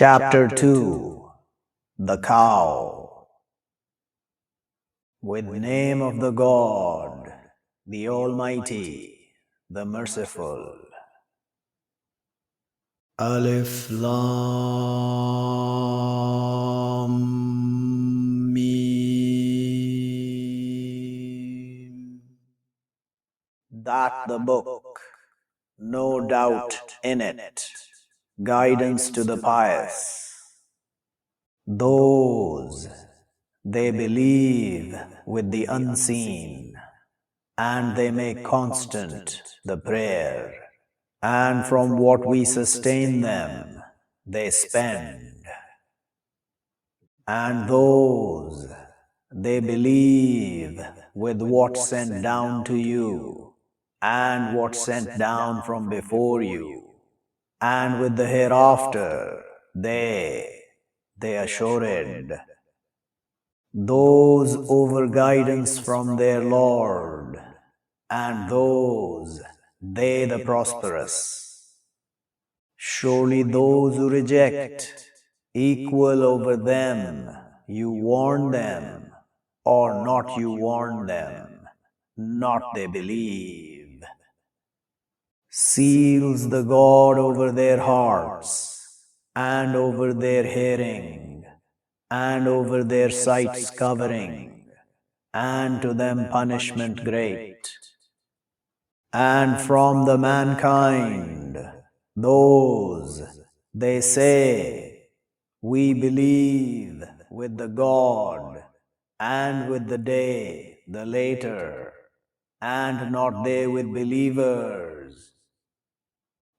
Chapter 2 The Cow. With the name of the God, the Almighty, the Merciful. Alif Lam Mim. That the book, no doubt in it, guidance to the pious. Those they believe with the unseen, and they make constant the prayer, and from what we sustain them they spend. And those they believe with what sent down to you, and what sent down from before you, and with the hereafter they assured. Those over guidance from their Lord, and those they the prosperous. Surely those who reject, equal over them, you warn them, or not you warn them, not they believe. Seals the God over their hearts, and over their hearing, and over their sights covering, and to them punishment great. And from the mankind, those, they say, we believe with the God, and with the day, the later, and not they with believers.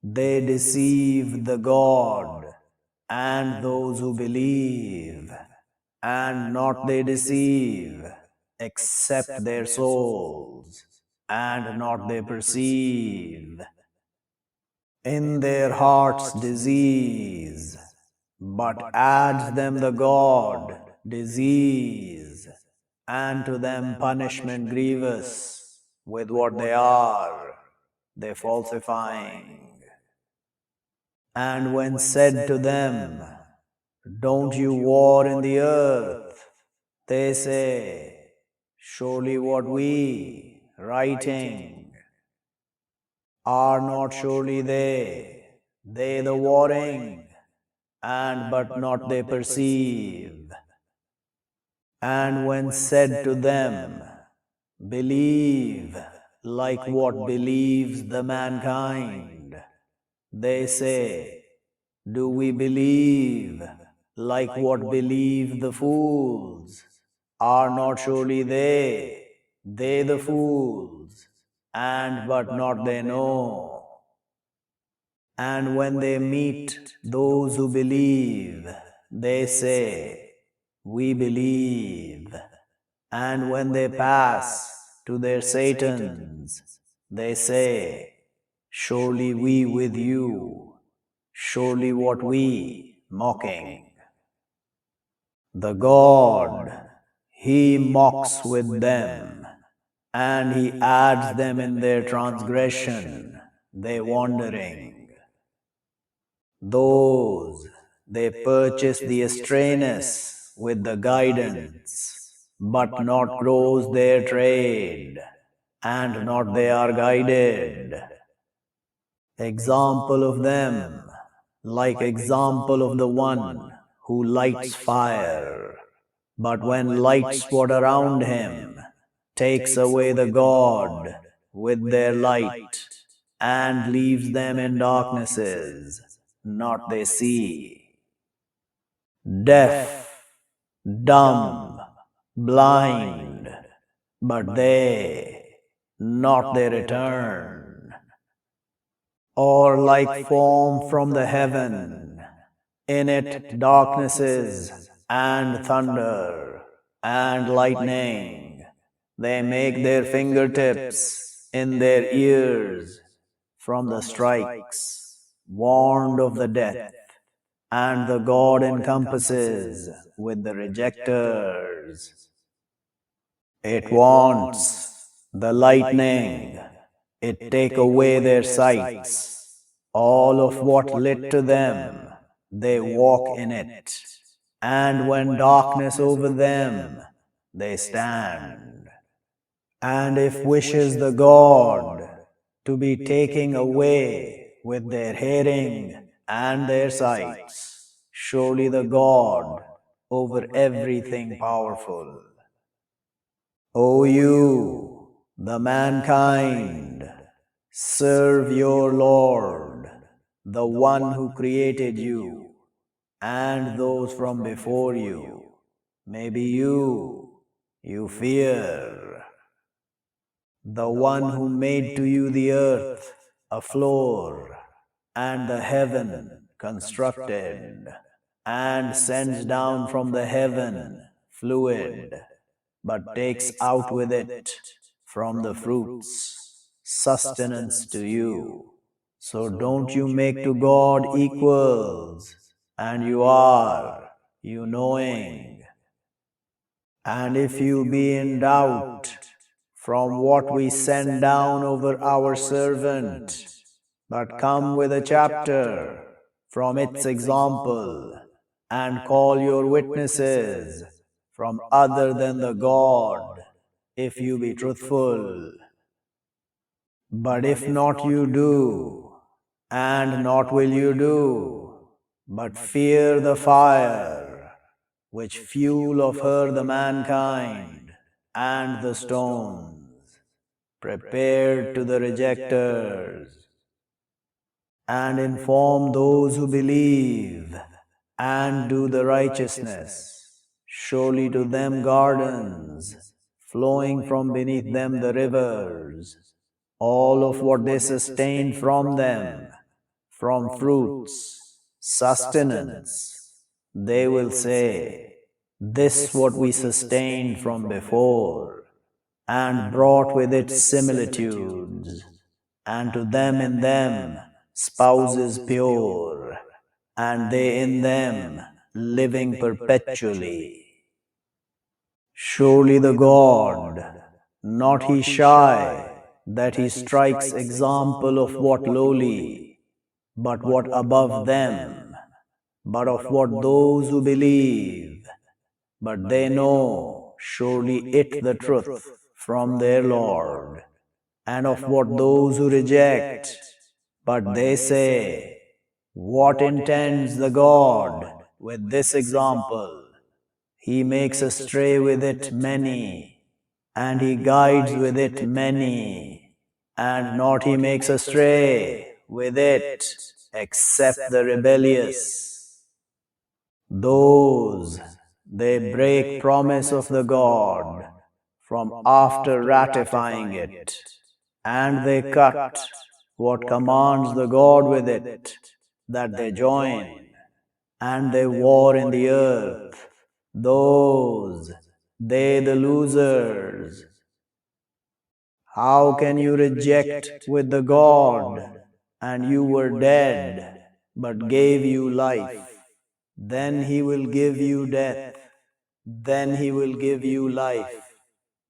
They deceive the God, and those who believe, and not they deceive, except their souls, and not they perceive. In their hearts disease, but adds them the God disease, and to them punishment grievous, with what they falsifying. And when said to them, don't you war in the earth, they say, surely what we, writing, are not surely they the warring, and but not they perceive. And when said to them, believe like what believes the mankind, they say, do we believe like what believe the fools? Are not surely they the fools, and but not they know. And when they meet those who believe, they say, we believe. And when they pass to their satans, they say, surely we with you, surely what we, mocking. The God, He mocks with them, and He adds them in their transgression, they wandering. Those, they purchase the astrayness with the guidance, but not grows their trade, and not they are guided. Example of them, like example of the one who lights fire, but when lights what around him, takes away the God with their light, and leaves them in darknesses, not they see. Deaf, dumb, blind, but they, not they return. Or like foam from the heaven, in it darknesses and thunder and lightning. They make their fingertips in their ears from the strikes, warned of the death, and the God encompasses with the rejectors. It wants the lightning, it take away their sights, all of what lit to them, they walk in it, and when darkness over them, they stand. And if wishes the God to be taking away with their hearing and their sights, surely the God over everything powerful. O you, the mankind, serve your Lord, the one who created you, and those from before you. Maybe you fear. The one who made to you the earth a floor, and the heaven constructed, and sends down from the heaven fluid, but takes out with it from the fruits sustenance to you. So don't you make to God equals, and you knowing. And if you be in doubt from what we send down over our servant, but come with a chapter from its example, and call your witnesses from other than the God, if you be truthful. But if not you do, and not will you do, but fear the fire, which fuel of her the mankind, and the stones, prepared to the rejectors, and inform those who believe, and do the righteousness. Surely to them gardens, flowing from beneath them the rivers, all of what they sustain from them, from fruits, sustenance, they will say, this what we sustained from before, and brought with it similitudes, and to them in them spouses pure, and they in them living perpetually. Surely the God, not he shy, that he strikes example of what lowly, but what above them, but of what those who believe, but they know surely it the truth from their Lord, and of what those who reject, but they say, what intends the God with this example? He makes astray with it many, and he guides with it many, and not he makes astray with it, except the rebellious. Those, they break promise of the God from after ratifying it, and they cut what commands the God with it, that they join, and they war in the earth. Those, they the losers. How can you reject with the God, and you were dead, but gave you life? Then he will give you death, then he will give you life,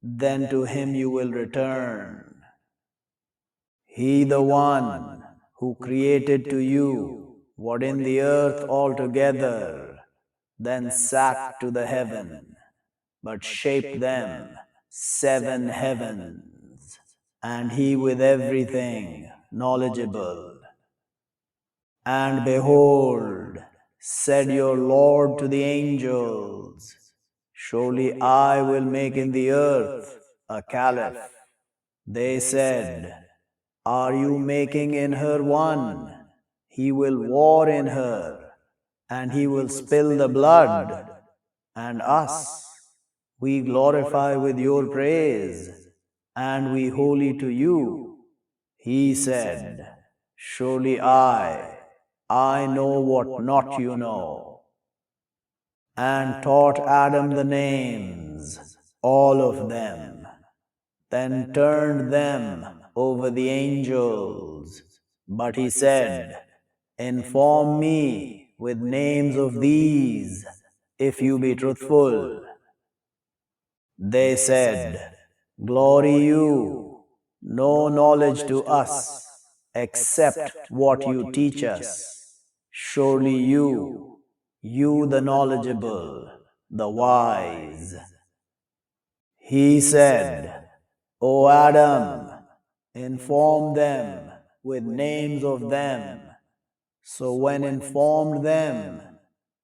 then to him you will return. He the one who created to you what in the earth altogether, then sat to the heaven, but shaped them 7 heavens, and he with everything knowledgeable. And behold, said your Lord to the angels, surely I will make in the earth a caliph. They said, are you making in her one? He will war in her, and he will spill the blood, and us we glorify with your praise, and we holy to you. He said, surely I know what not you know, and taught Adam the names, all of them, then turned them over the angels. But he said, inform me with names of these, if you be truthful. They said, glory you, no knowledge to us, except what you teach us. Surely you the knowledgeable, the wise. He said, O Adam, inform them with names of them. So when informed them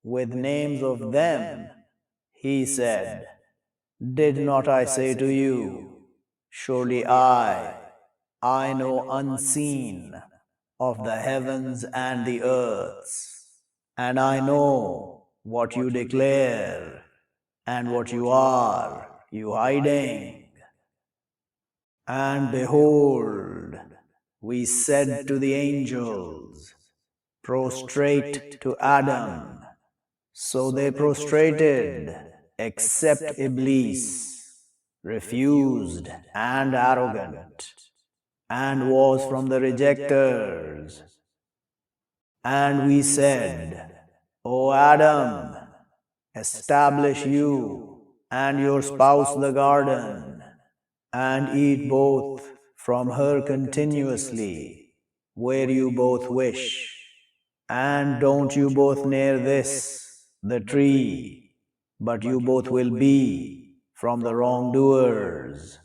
with names of them, he said, Did not I say to you, surely I know unseen of the heavens and the earths, and I know what you declare and what you hiding. And behold, we said to the angels, Prostrate to Adam. So they prostrated, except Iblis, refused and arrogant, and was from the rejectors. And we said, O Adam, establish you and your spouse the garden, and eat both from her continuously, where you both wish. And don't you both near this, the tree, but you both will be from the wrongdoers.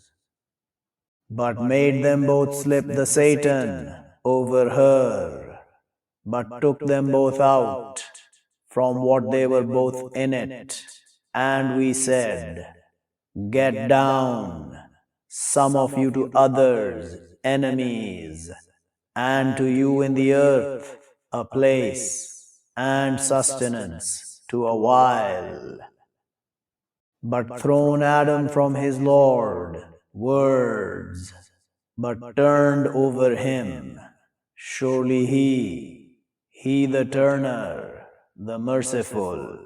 But made them both slip the Satan over her, but took them both out from what they were both in it. And we said, Get down, some of you to others, enemies, and to you in the earth a place and sustenance to a while. But thrown Adam from his Lord words, but turned over him. Surely he the turner, the merciful.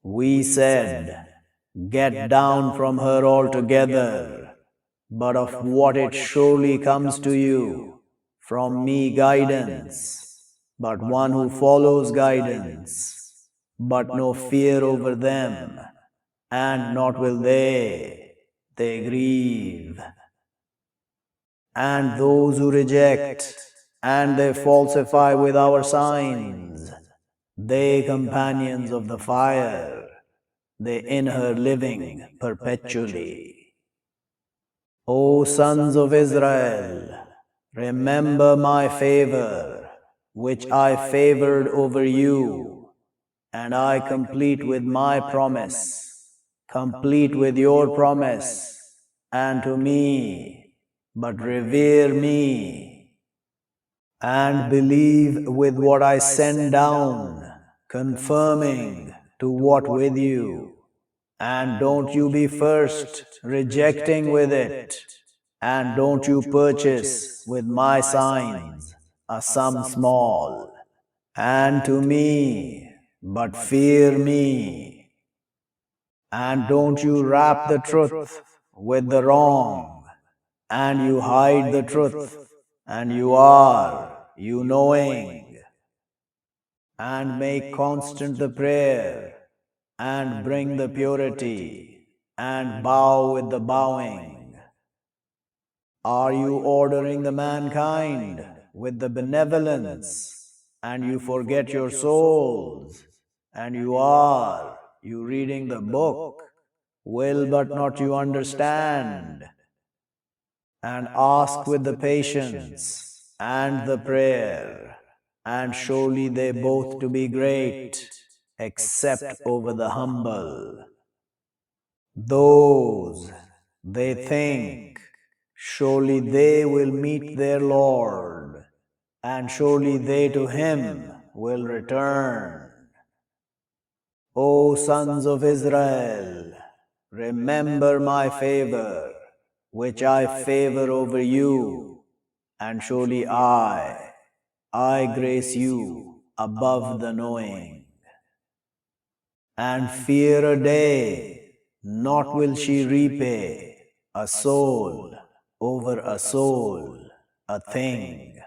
We said, Get down from her altogether, but of what it surely comes to you, from me guidance, but one who follows guidance, but no fear over them, and not will they grieve. And those who reject, and they falsify with our signs, they companions of the fire, they in her living perpetually. O sons of Israel, remember my favor, which I favored over you, and I complete with my promise, complete with your promise, and to me, but revere me, and believe with what I send down, confirming to what with you. And don't you be first rejecting with it, and don't you purchase with my signs a sum small, and to me, but fear me. And don't you wrap the truth with the wrong, and you hide the truth, and you knowing, and make constant the prayer, and bring the purity, and bow with the bowing. Are you ordering the mankind with the benevolence, and you forget your souls, and you reading the book, will but not you understand, and ask with the patience and the prayer, and surely they both to be great, except over the humble. Those, they think, surely they will meet their Lord, and surely they to him will return. O sons of Israel, remember my favor, which I favor over you, and surely I grace you above the knowing. And fear a day, not will she repay a soul over a soul, a thing,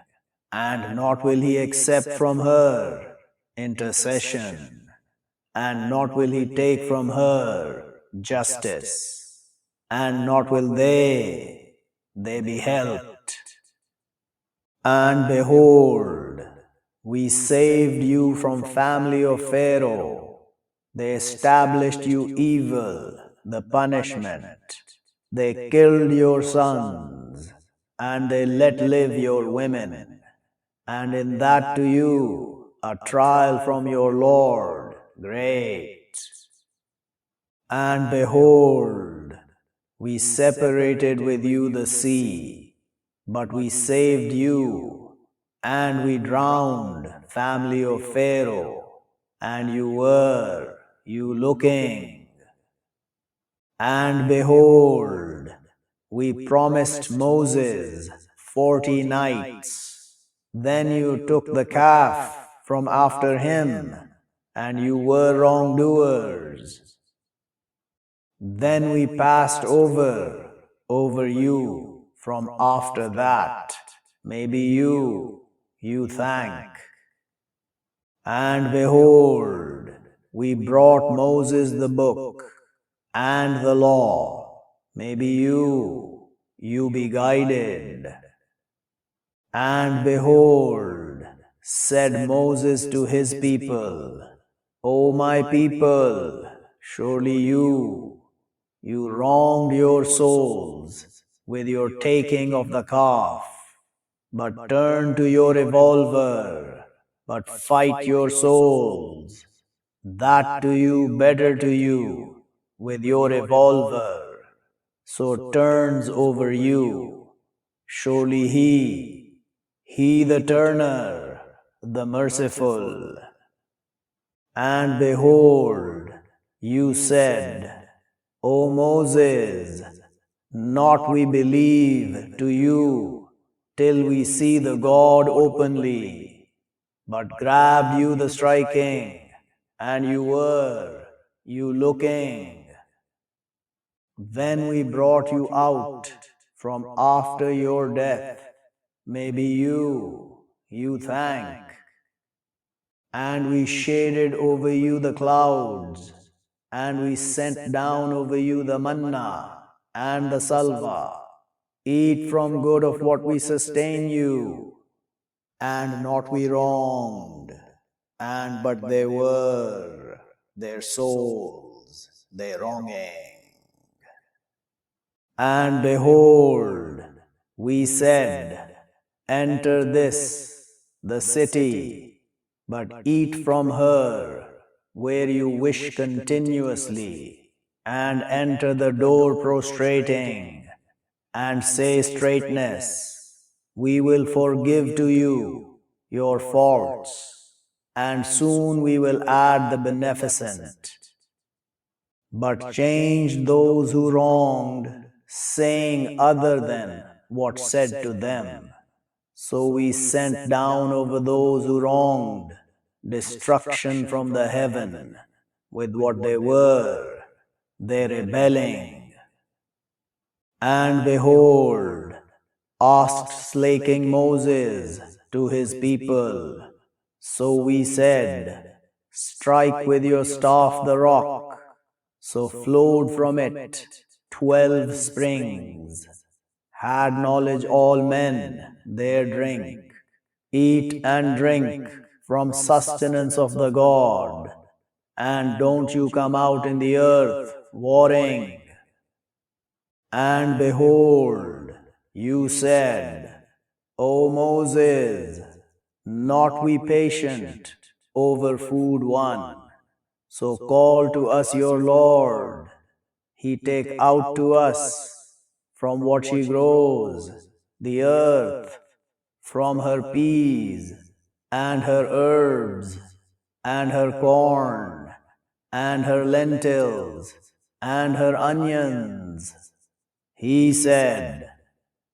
and not will he accept from her intercession, and not will he take from her justice, and not will they be helped. And behold, We saved you from family of Pharaoh. They established you evil, the punishment. They killed your sons, and they let live your women. And in that to you, a trial from your Lord, great. And behold, we separated with you the sea, but we saved you, and we drowned family of Pharaoh, and you looking. And behold, we promised Moses 40 nights. Then you took the calf from after him, and you were wrongdoers. Then we passed over you from after that. Maybe you thank. And behold, we brought Moses the book and the law. Maybe you be guided. And behold, said Moses to his people, O my people, surely you wronged your souls with your taking of the calf, but turn to your revolver, but fight your souls. That to you better to you with your revolver, so turns over you. Surely he the turner, the merciful. And behold, you said, O Moses, not we believe to you till we see the God openly, but grabbed you the striking, and you looking. Then we brought you out from after your death. Maybe you thank. And we shaded over you the clouds, and we sent down over you the manna and the salva. Eat from good of what we sustain you, and not we wronged, and but they were their souls, their wronging. And behold, we said, enter this, the city, but eat from her where you wish continuously, and enter the door prostrating, and say straightness, we will forgive to you your faults, and soon we will add the beneficent. But changed those who wronged, saying other than what said to them. So we sent down over those who wronged destruction from the heaven with what they were, their rebelling. And behold, asked slaking Moses to his people, so we said, strike with your staff the rock. So flowed from it 12 springs. Had knowledge all men their drink. Eat and drink from sustenance of the God. And don't you come out in the earth warring. And behold, you said, O Moses, not we patient over food one. So call to us your Lord. He take out to us from what she grows, the earth, from her peas, and her herbs, and her corn, and her lentils, and her onions. He said,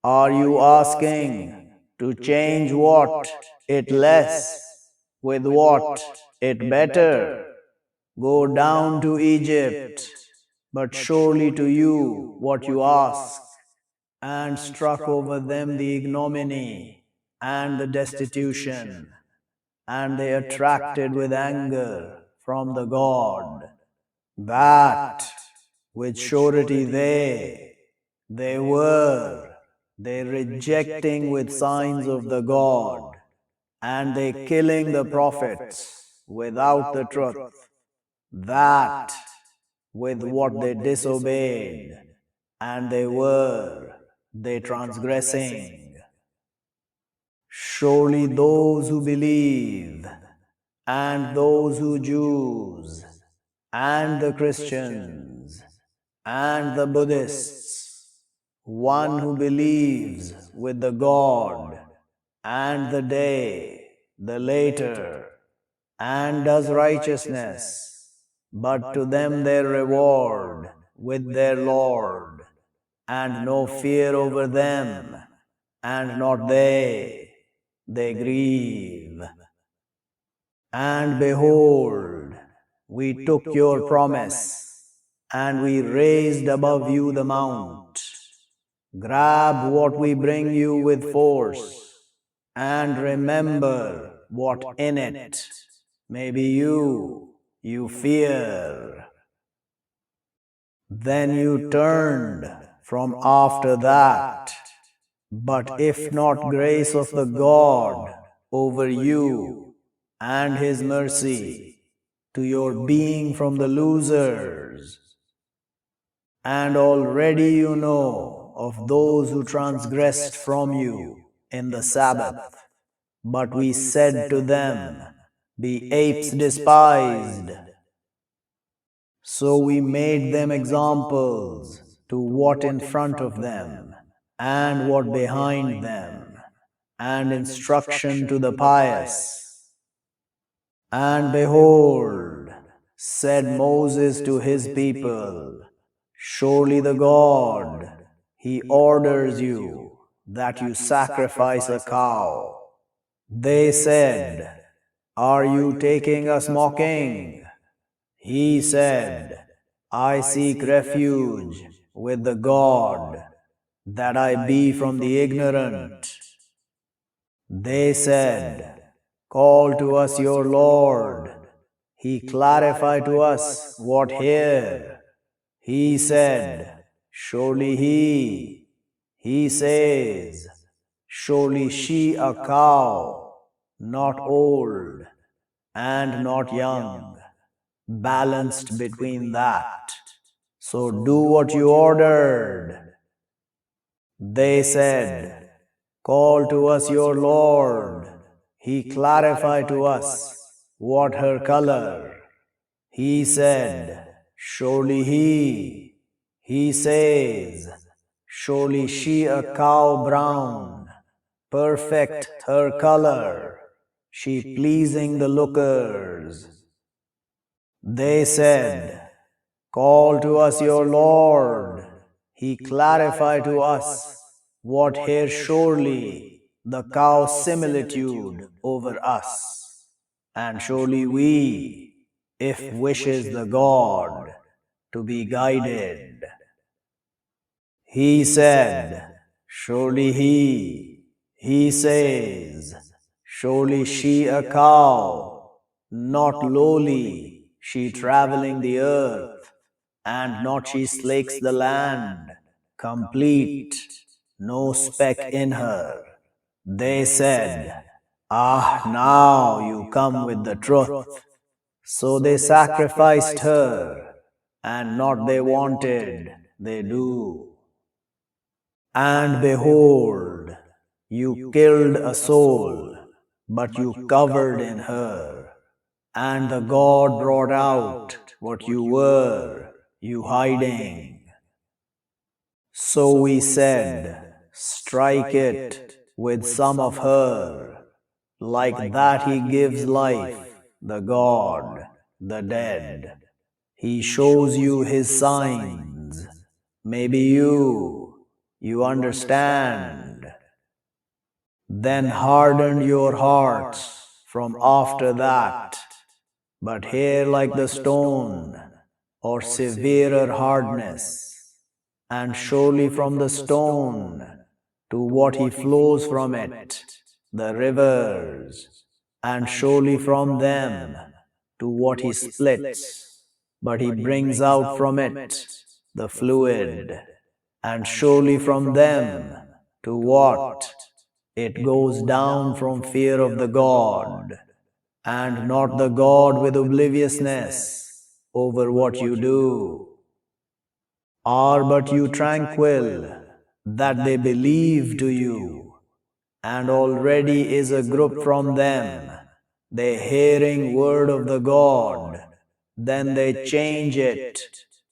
are you asking to change what it less with what it better? Go down to Egypt, but surely to you what you ask, and struck over them the ignominy and the destitution, and they attracted with anger from the God, that with surety they rejecting with signs of the God, and they killing the prophets without the truth, that with what they disobeyed, and they transgressing. Surely those who believe, and those who Jews, and the Christians, and the Buddhists, one who believes with the God, and the day, the later, and does righteousness, but to them their reward with their Lord, and no fear over them, and not they grieve. And behold, we took your promise, and we raised above you the mount. Grab what we bring you with force, and remember what in it maybe you fear. Then you turned from after that, but if not grace of the God over you and His mercy, to your being from the losers. And already you know of those who transgressed from you in the Sabbath. But we said to them, be apes despised. So we made them examples to what in front of them, and what behind them, and instruction to the pious. And behold, said Moses to his people, surely the God, He orders you that you sacrifice a cow. They said, are you taking us mocking? He said, I seek refuge with the God, that I be from the ignorant. They said, call to us your Lord. He clarified to us what here. He said, surely he says, surely she a cow, not old and not young, balanced between that. So do what you ordered. They said, call to us your Lord. He clarified to us what her color. He said, surely he says, surely she a cow brown, perfect her color, she pleasing the lookers. They said, call to us your Lord. He clarified to us what here surely the cow similitude over us, and surely we, if wishes the God, to be guided. He said, surely he says, surely she a cow, not lowly, she traveling the earth, and not she slakes the land, complete, no speck in her. They said, ah, now you come with the truth. So they sacrificed her, and not they wanted, they do. And behold, you killed a soul, but you covered in her, and the God brought out what you were, you hiding. So we said, strike it with some of her, like that He gives life, the God, the dead. He shows you His signs. Maybe you understand. Then hardened your hearts from after that, but here like the stone, or severer hardness, and surely from the stone to what He flows from it, the rivers, and surely from them to what He splits, but He brings out from it the fluid, and surely from them to what It goes down from fear of the God, and not the God with obliviousness over what you do. Are but you tranquil that they believe to you, and already is a group from them, they hearing word of the God, then they change it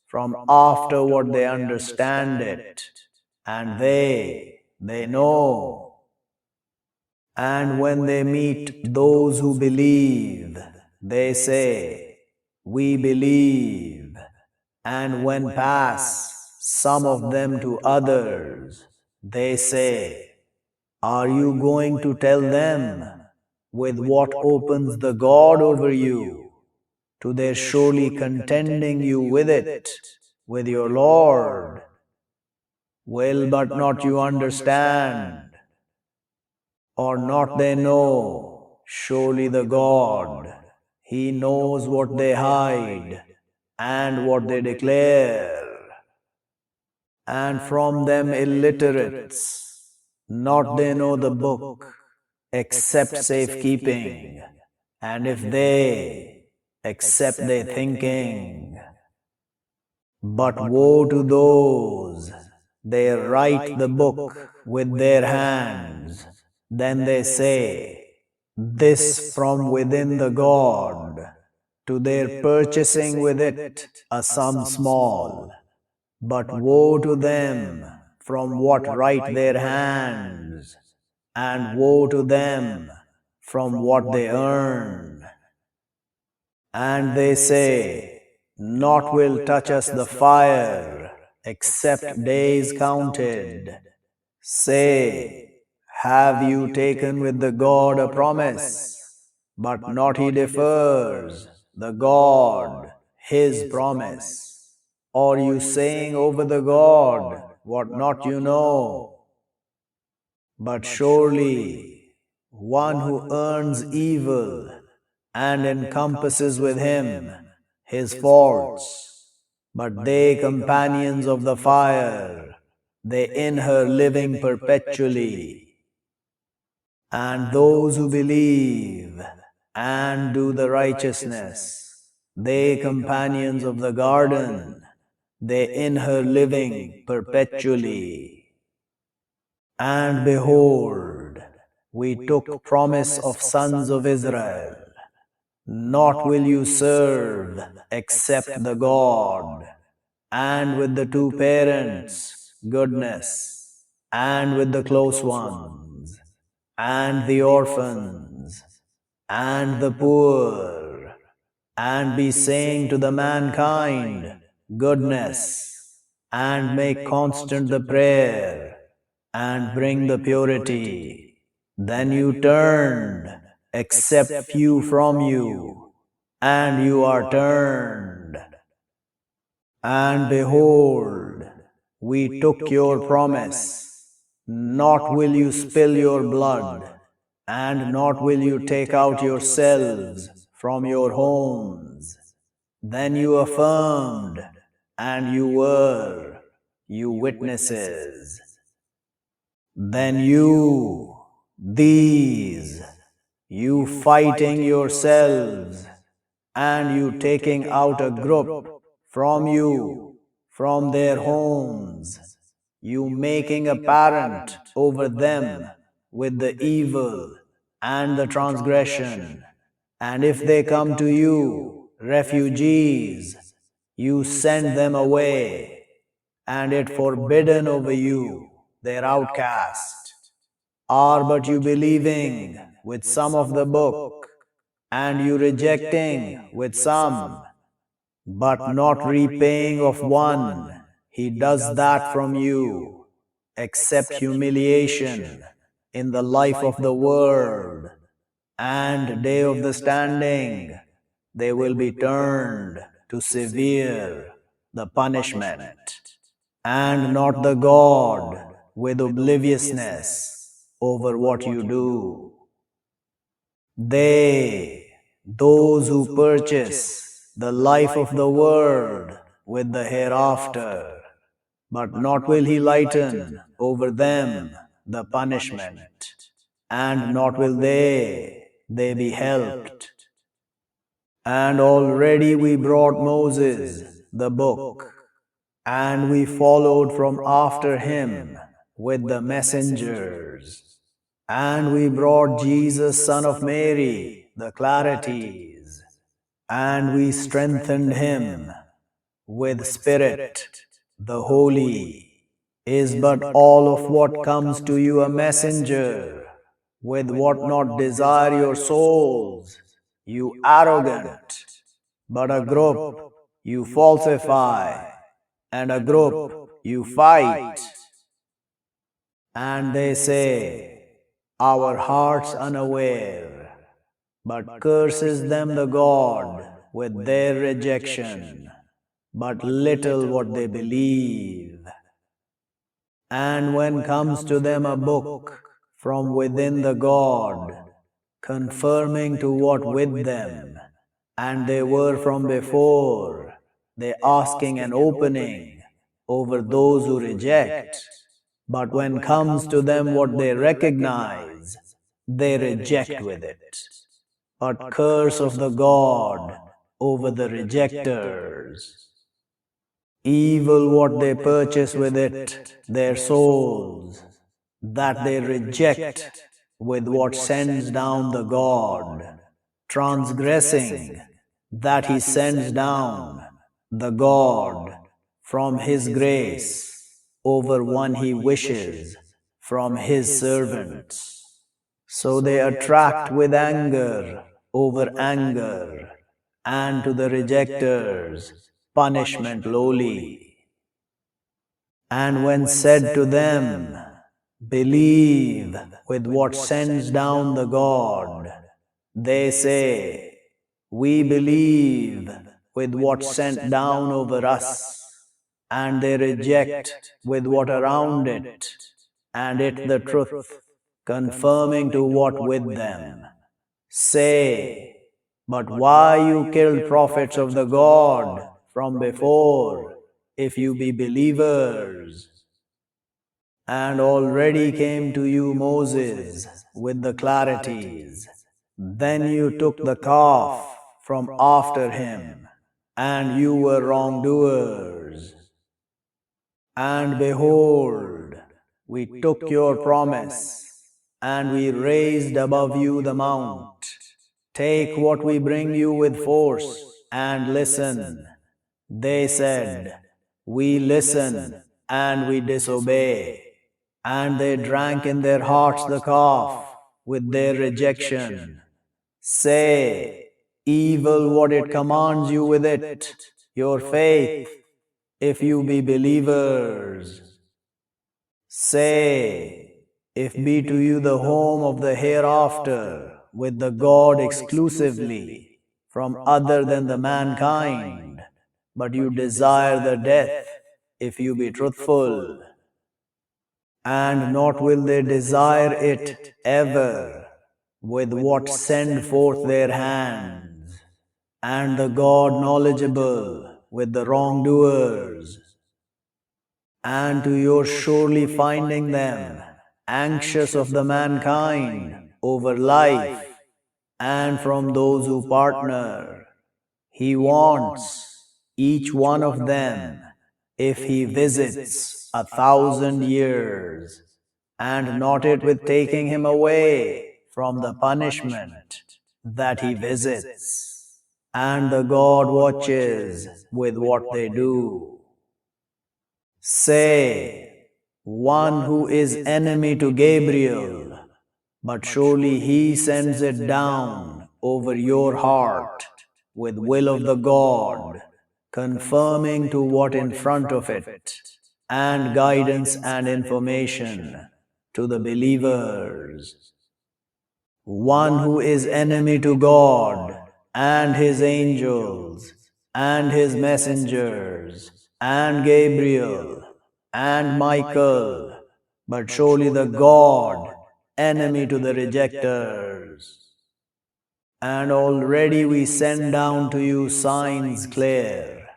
from after what they understand it, and they know. And when they meet those who believe, they say, we believe. And when pass some of them to others, they say, are you going to tell them with what opens the God over you, to their surely contending you with it, with your Lord? Will but not you understand? Or not they know, surely the God, He knows what they hide and what they declare. And from them illiterates, not they know the book, except safekeeping, and if they, except they thinking. But woe to those, they write the book with their hands, then they say, this from within the God, to their purchasing with it a sum small. But woe to them from what write their hands, and woe to them from what they earn. And they say, naught will touch us the fire, except days counted. Say, have you taken with the God a promise? But not he defers, the God, his promise. Or you saying over the God what not you know? But surely one who earns evil and encompasses with him his faults, but they companions of the fire, they in her living perpetually. And those who believe and do the righteousness, they companions of the garden, they in her living perpetually. And behold, we took promise of sons of Israel, not will you serve except the God, and with the two parents, goodness, and with the close ones, and the orphans, and the poor, and be saying to the mankind, goodness, and make constant the prayer, and bring the purity. Then you turned, except few from you, and you are turned. And behold, we took your promise, not will you spill your blood, and not will you take out yourselves from your homes. Then you affirmed, and you witnesses. Then these, you fighting yourselves, and you taking out a group from you, from their homes, you making apparent over them with the evil and the transgression. And if they come to you, refugees, you send them away, and it forbidden over you, their outcast. Are but you believing with some of the book, and you rejecting with some, but not repaying of one, he does that from you, except humiliation in the life of the world, and day of the standing, they will be turned to severe the punishment, and not the God with obliviousness over what you do. Those who purchase the life of the world with the hereafter, but not will he lighten over them the punishment. and not will they be helped. And already we brought Moses, the book, and we followed from after him with the messengers. And we brought Jesus, son of Mary, the clarities, and we strengthened him with Spirit, the Holy. Is but all of what comes to you a messenger, with what not desire your souls, you arrogant, but a group you falsify, and a group you fight. And they say, our hearts unaware, but curses them the God with their rejection, but little what they believe. And when comes to them a book from within the God, confirming to what with them, and they were from before, they asking an opening over those who reject. But when comes to them what they recognize, they reject with it. But curse of the God over the rejectors. Evil what they purchase with it, their souls, that they reject with what sends down the God, transgressing that he sends down the God from his grace over one he wishes from his servants. So they attract with anger over anger, and to the rejectors punishment lowly. And when said to them, believe with what sends down the God, they say, we believe with what sent down over us, and they reject with what around it, and it the truth, confirming to what with them. Say, but why you killed prophets of the God from before, if you be believers? And already came to you Moses with the clarities. Then you took the calf from after him, and you were wrongdoers. And behold, we took your promise, and we raised above you the mount. Take what we bring you with force, and listen. They said, we listen, and we disobey. And they drank in their hearts the calf with their rejection. Say, evil what it commands you with it, your faith, if you be believers. Say, if be to you the home of the hereafter, with the God exclusively, from other than the mankind, but you desire the death, if you be truthful. And not will they desire it ever, with what send forth their hands, and the God knowledgeable with the wrongdoers. And to your surely finding them, anxious of the mankind, over life, and from those who partner. He wants, each one of them, if he visits 1,000 years, and not it with taking him away from the punishment that he visits. And the God watches with what they do. Say, one who is enemy to Gabriel, but surely he sends it down over your heart with will of the God, confirming to what in front of it, and guidance and information to the believers. One who is enemy to God, and his angels, and his messengers, and Gabriel, and Michael, but surely the God, enemy to the rejectors. And already we send down to you signs clear,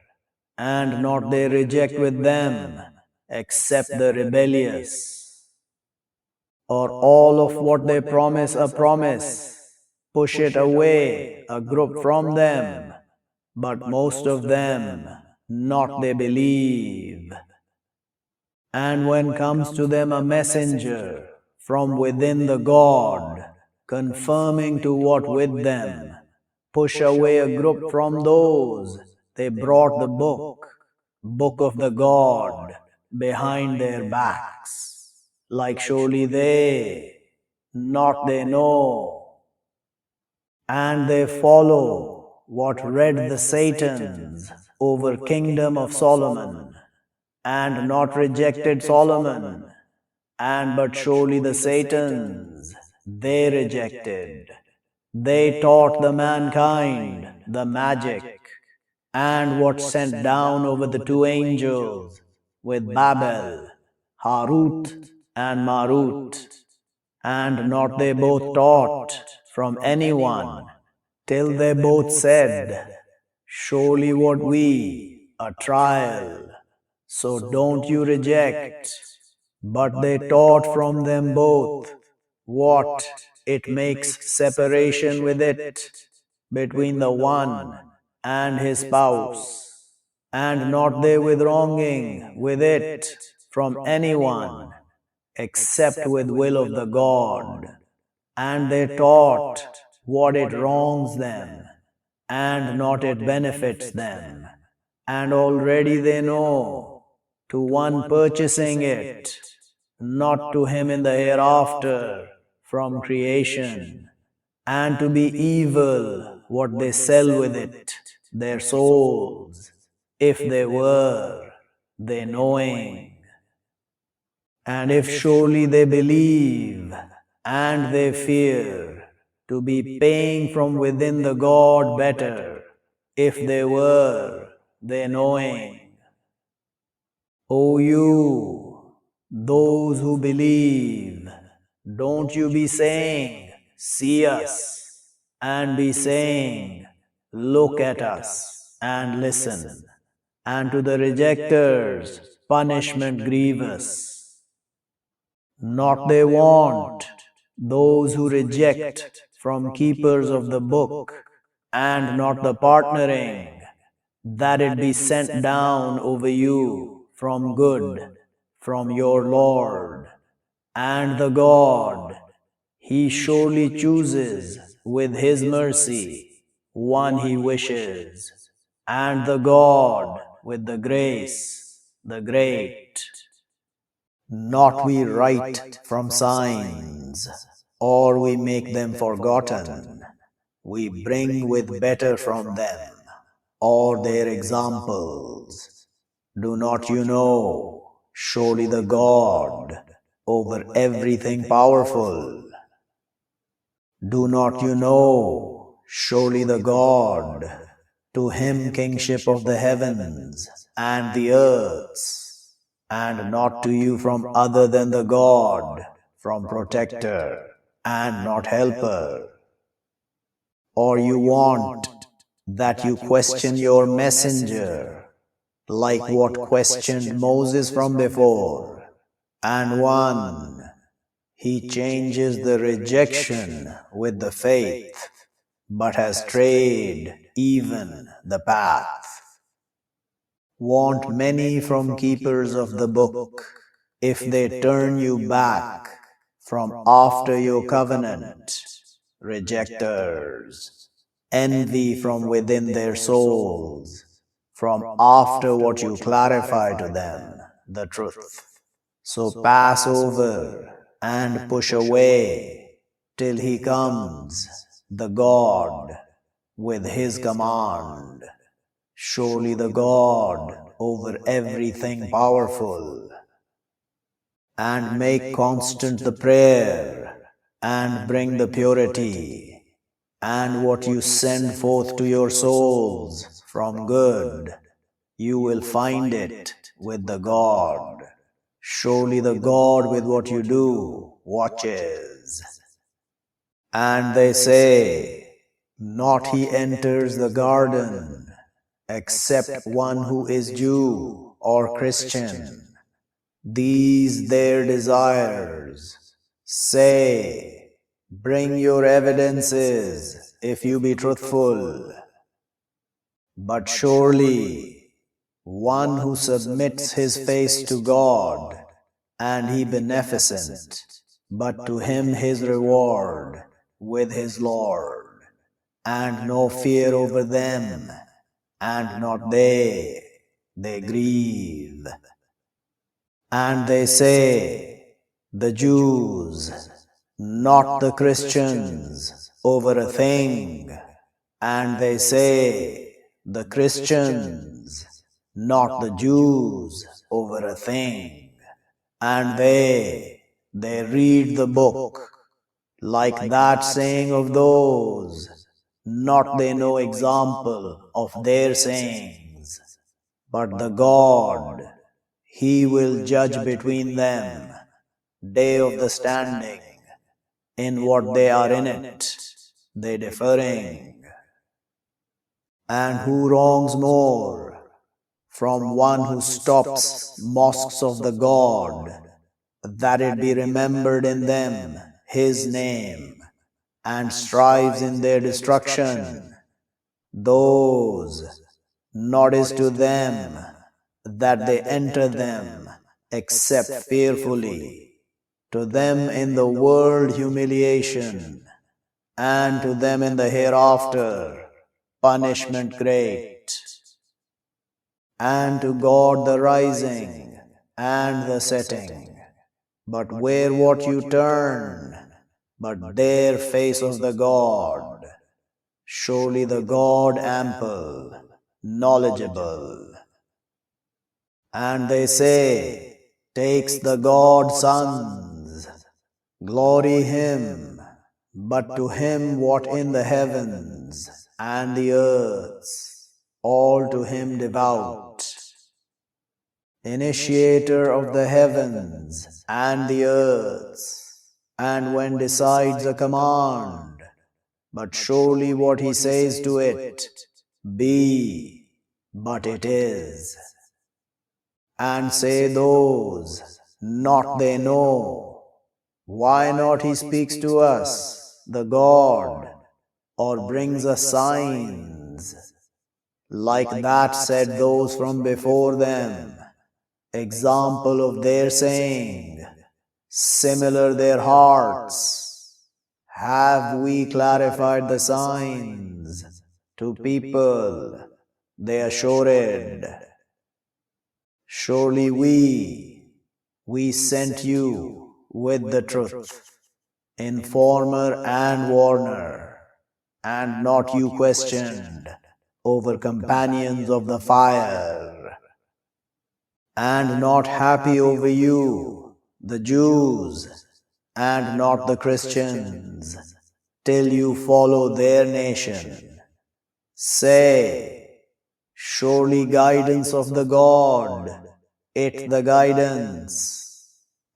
and not they reject with them, except the rebellious. or all of what they promise a promise. Push it away, a group from them, but most of them not they believe. And when comes to them a messenger from within the God, confirming to what with them, push away a group from those they brought the book of the God, behind their backs, like surely they, not they know, and they follow what read the Satans over kingdom of Solomon, and not rejected Solomon, and but surely the Satans they rejected. They taught the mankind the magic, and what sent down over the two angels with Babel, Harut and Marut, and not they both taught from anyone, till they both said, surely what we, a trial, so don't you reject. But they taught from them both what it makes separation with it between the one and his spouse, and not they with wronging with it from anyone, except with will of the God. And they taught what it wrongs them, and not it benefits them. And already they know, to one purchasing it, not to him in the hereafter, from creation, and to be evil what they sell with it, their souls, if they were, they knowing. And if surely they believe, and they fear, to be paying from within the God better, if they were, they knowing. O you, those who believe, don't you be saying, see us, and be saying, look at us, and listen, and to the rejectors, punishment grievous. Not they want, those who reject from keepers of the book, and not the partnering, that it be sent down over you from good, from your Lord. And the God, He surely chooses with His mercy one He wishes, and the God with the grace, the great. Not we write from signs, or we make them forgotten. We bring with better from them, or their examples. Do not you know, surely the God, over everything powerful? Do not you know, surely the God, to him kingship of the heavens and the earths, and not to you from other than the God, from protector and not helper? Or you want that you question your messenger, like what questioned Moses from before, and one, he changes the rejection with the faith, but has strayed even the path. Want many from keepers of the book, if they turn you back from after your covenant, rejectors, envy from within their souls, from after what you clarify to them, the truth. So pass over and push away till he comes, the God, with his command. Surely the God over everything powerful. And make constant the prayer, and bring the purity, and what you send forth to your souls from good, you will find it with the God. Surely the God with what you do watches. And they say, not he enters the garden, except one who is Jew or Christian. These their desires, Say, bring your evidences if you be truthful. But surely, one who submits his face to God, and he beneficent, but to him his reward with his Lord, and no fear over them, and not they grieve. And they say, the Jews, not the Christians, over a thing. And they say, the Christians, not the Jews, over a thing. And they read the book, like that saying of those, not they know example of their sayings, but the God, He will judge between them, day of the standing, in what they are in it, they differing. And who wrongs more, from one who stops mosques of the God, that it be remembered in them His name, and strives in their destruction? Those, not is to them that they enter them, except fearfully. To them in the world humiliation, and to them in the hereafter punishment great. And to God the rising and the setting. But where what you turn, but there face of the God. Surely the God ample, knowledgeable. And they say, takes the God sons, glory Him, but to Him what in the heavens and the earths, all to Him devout. Initiator of the heavens and the earths, and when decides a command, but surely what He says to it, be, but it is. And say those, not they know, why not He speaks to us, the God, or brings us signs? Like that said those from before them, example of their saying, similar their hearts. Have we clarified the signs to people, they assured? Surely we sent you with the truth, informer and warner, and not you questioned over companions of the fire, and not happy over you, the Jews, and not the Christians, till you follow their nation. Say, surely guidance of the God, it the guidance,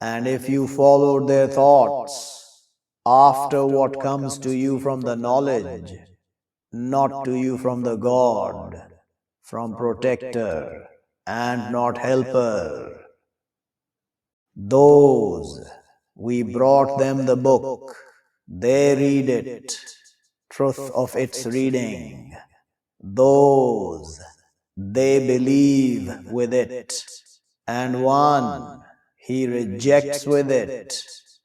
and if you followed their thoughts, after what comes to you from the knowledge, not to you from the God, from protector, and not helper. Those, we brought them the book, they read it, truth of its reading. Those, they believe with it, and one, he rejects with it,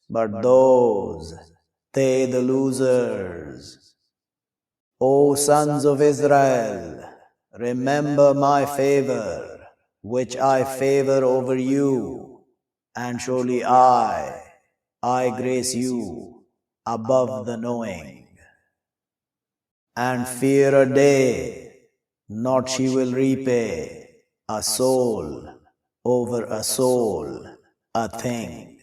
but those, they the losers. O sons of Israel, remember my favor, which I favor over you, and surely I grace you above the knowing. And fear a day, not she will repay, a soul over a soul, a thing,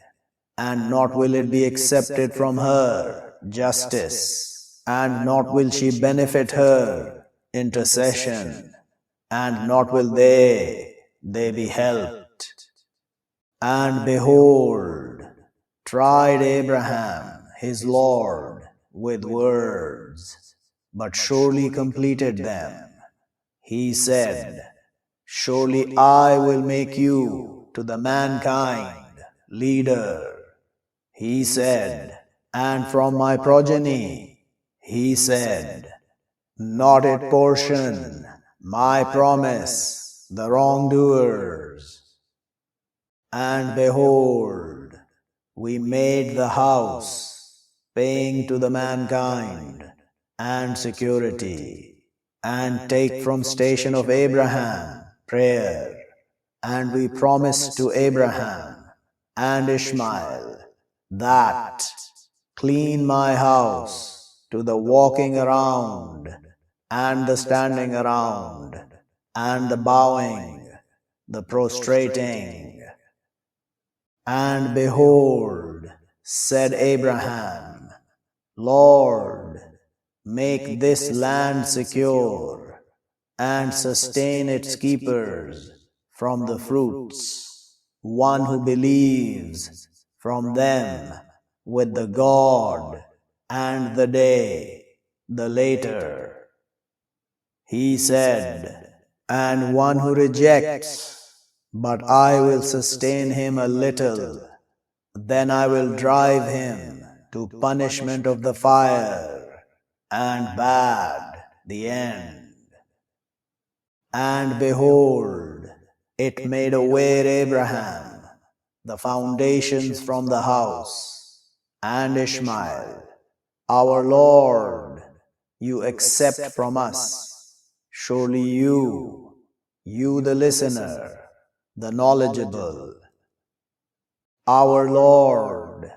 and not will it be accepted from her justice, and not will she benefit her intercession, and not will they be helped. And behold, tried Abraham his Lord with words, but surely completed them. He said, surely I will make you to the mankind leader, he said, and from my progeny, he said, not it portion, my promise, the wrongdoers. And behold, we made the house, paying to the mankind, and security, and take from station of Abraham, prayer, and we promised to Abraham and Ishmael that clean my house to the walking around, and the standing around, and the bowing, the prostrating. And behold, said Abraham, Lord, make this land secure, and sustain its keepers from the fruits, one who believes from them with the God and the day, the later. He said, and one who rejects, but I will sustain him a little, then I will drive him to punishment of the fire, and bad the end. And behold, it made aware Abraham the foundations from the house, and Ishmael, our Lord, you accept from us, surely you the listener, the knowledgeable. Our Lord,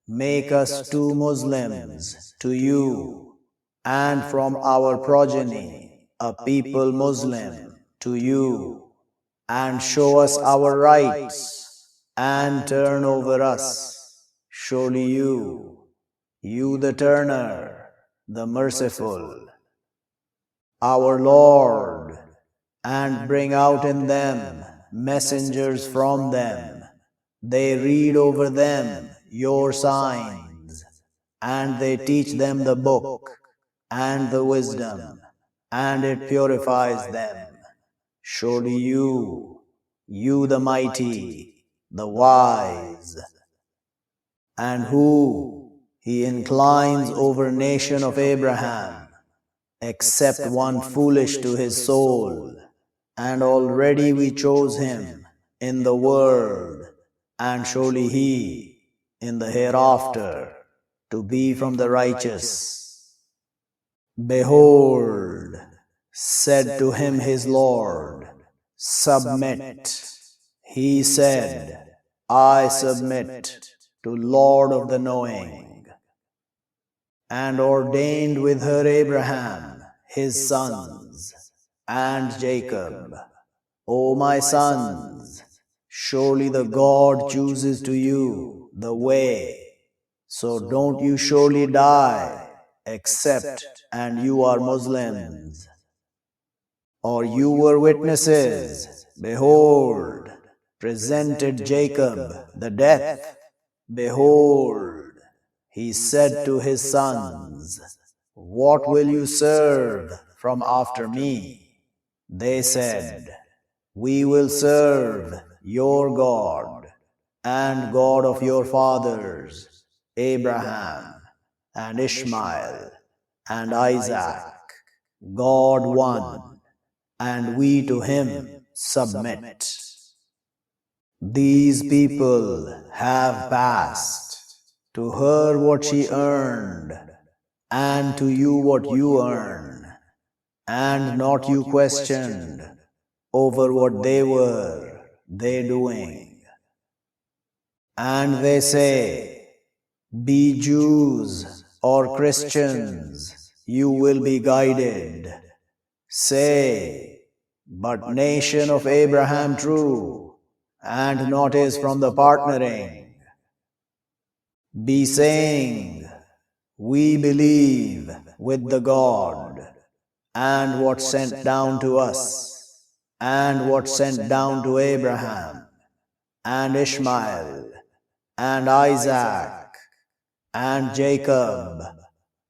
make us two Muslims to you, and from our progeny a people Muslim to you, and show us our rights, and turn over us, surely you the turner, the merciful. Our Lord, and bring out in them messengers from them, they read over them your signs, and they teach them the book and the wisdom, and it purifies them. Surely you the mighty, the wise. And who he inclines over nation of Abraham, except one foolish to his soul, and already we chose him in the world, and surely he in the hereafter to be from the righteous. Behold, said to him his Lord, submit. He said, I submit to Lord of the knowing. And ordained with her Abraham, his sons, and Jacob, O my sons, surely the God chooses to you the way, so don't you surely die, except and you are Muslims. Or you were witnesses, behold, presented Jacob the death, behold, he said to his sons, what will you serve from after me? They said, we will serve your God, and God of your fathers, Abraham, and Ishmael, and Isaac, God one, and we to him submit. These people have passed, to her what she earned, and to you what you earn, and not you questioned over what they doing. And they say, be Jews or Christians, you will be guided. Say, but nation of Abraham true, and not is from the partnering. Be saying, we believe with the God, and what sent down to us, and what sent down to Abraham, and Ishmael, and Isaac, and Jacob,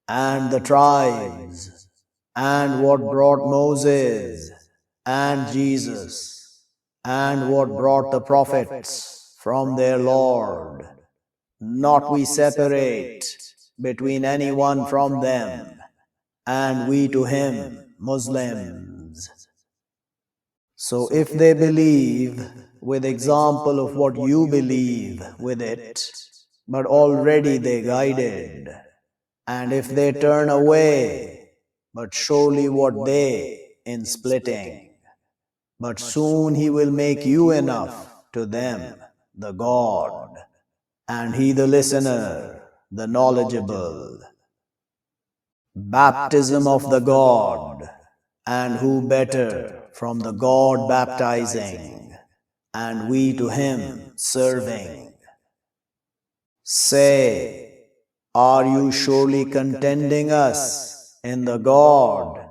and the tribes, and what brought Moses, and Jesus, and what brought the prophets from their Lord. not we separate between anyone from them, and we to him Muslims. So if they believe with example of what you believe with it, but already they guided, and if they turn away, but surely what they in splitting, but soon he will make you enough to them, the God, and he the listener, the knowledgeable. Baptism of the God, and who better from the God baptizing, and we to him serving. Say, are you surely contending us in the God,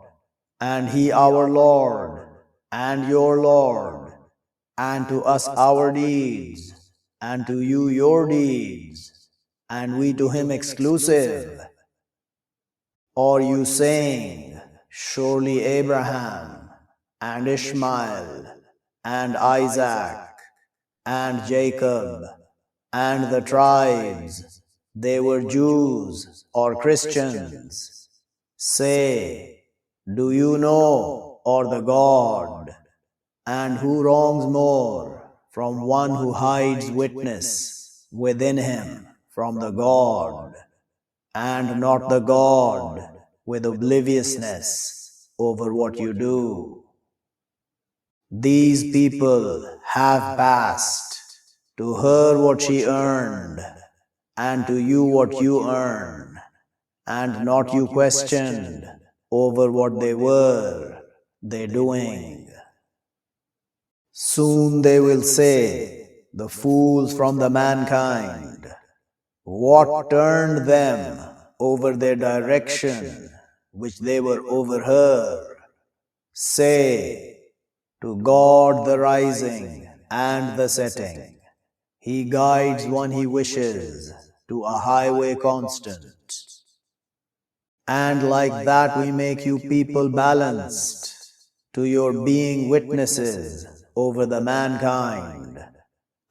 and he our Lord, and your Lord, and to us our deeds, and to you your deeds, and we to him exclusive? Or you saying, surely Abraham, and Ishmael, and Isaac, and Jacob, and the tribes, they were Jews or Christians? Say, do you know, or the God, and who wrongs more from one who hides witness within him from the God, and not the God with obliviousness over what you do? These people have passed, to her what she earned, and to you what you earn, and not you questioned over what they doing. Soon they will say, the fools from the mankind, what turned them over their direction, which they were over her? Say, to God the rising and the setting, he guides one he wishes to a highway constant. And like that we make you people balanced, to your being witnesses over the mankind,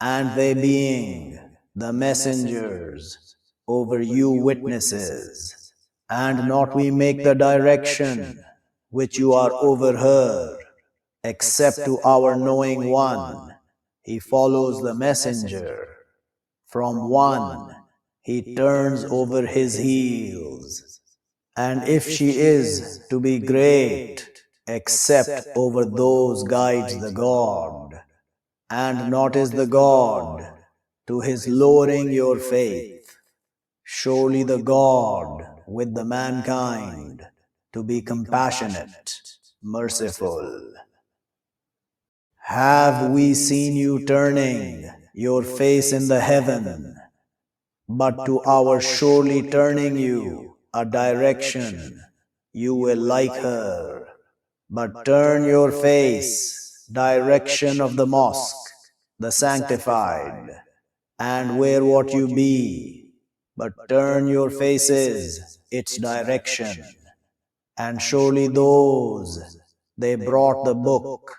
and they being the messengers over you witnesses, and not we make the direction which you are over her, except to our knowing one, he follows the messenger. From one, he turns over his heels. And if she is to be great, except over those guides the God, and not is the God to his lowering your faith, surely the God with the mankind to be compassionate, merciful. Have we seen you turning your face in the heaven, but to our surely turning you a direction, you will like her. But turn your face, direction of the mosque, the sanctified, and where what you be, but turn your faces, its direction. And surely those, they brought the book,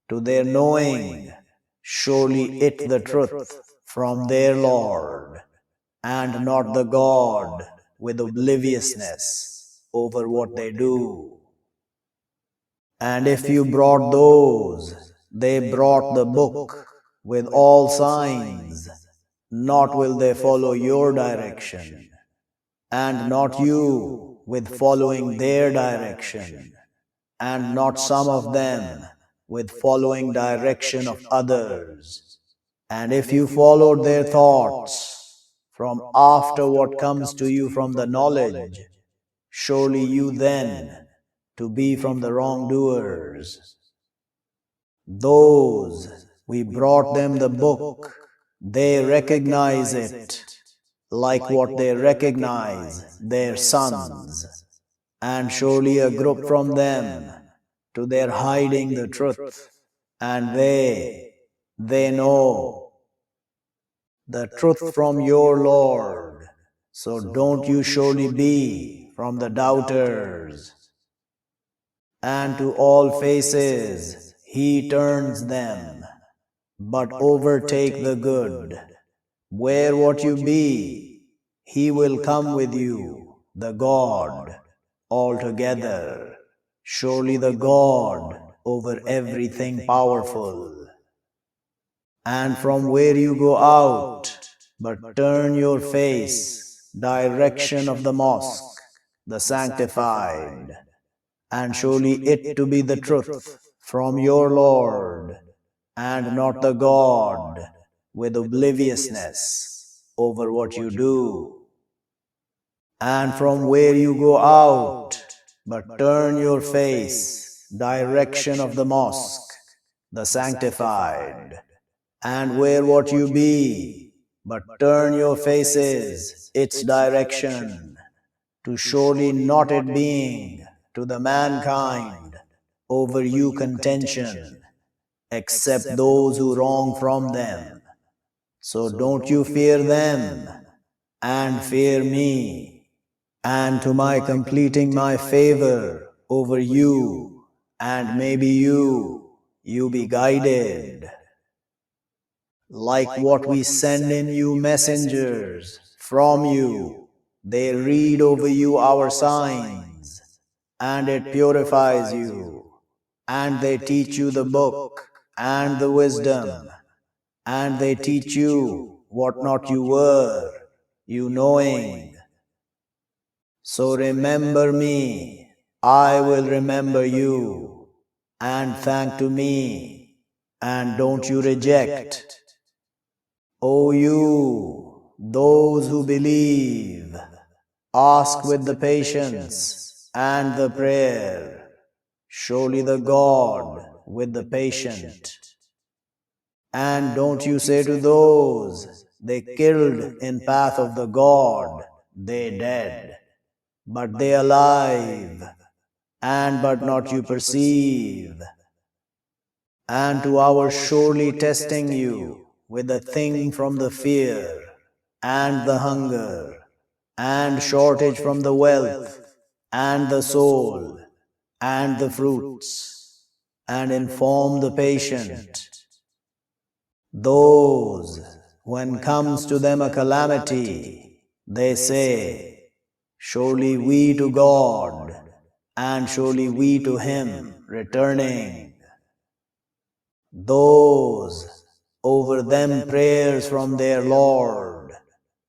to their knowing, surely it the truth from their Lord, and not the God with obliviousness over what they do. And if you brought those, they brought the book with all signs, not will they follow your direction, and not you with following their direction, and not some of them with following direction of others. And if you followed their thoughts from after what comes to you from the knowledge, surely you then to be from the wrongdoers. Those, we brought them the book, they recognize it, like what they recognize their sons. And surely a group from them, to their hiding the truth, and they know the truth from your Lord. So don't you surely be from the doubters. And to all faces he turns them, but overtake the good, Where what you be, he will come with you, the God, altogether. Surely the God over everything powerful. And from where you go out, but turn your face, direction of the mosque, the sanctified, and surely it to be the truth from your Lord, and not the God with obliviousness over what you do. And from where you go out, but turn your face, direction of the mosque, the sanctified, and where what you be, but turn your faces, its direction, to surely not it being to the mankind over you contention, except those who wrong from them. So don't you fear them, and fear me, and to my completing my favor over you, and maybe you be guided. Like what we send in you messengers from you, they read over you our signs, and it purifies you, and they teach you the book and the wisdom, and they teach you what not you were, you knowing. So remember me, I will remember you, and thank to me, and don't you reject. O you, those who believe, ask with the patience and the prayer, surely the God with the patient. And don't you say to those they killed in path of the God, they dead, but they alive, and but not you perceive. And to our surely testing you with the thing from the fear, and the hunger, and shortage from the wealth, and the soul, and the fruits, and inform the patient. Those, when comes to them a calamity, they say, surely we to God, and surely we to Him returning. Those, over them prayers from their Lord,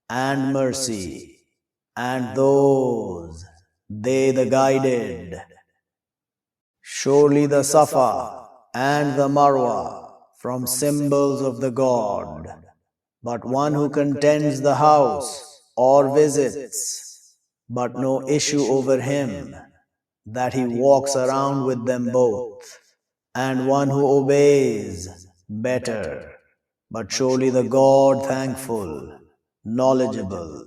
and mercy, and those, they the guided. Surely the Safa and the Marwa from symbols of the God, but one who contends the house or visits, but no issue over him, that he walks around with them both, and one who obeys, better, but surely the God thankful, knowledgeable.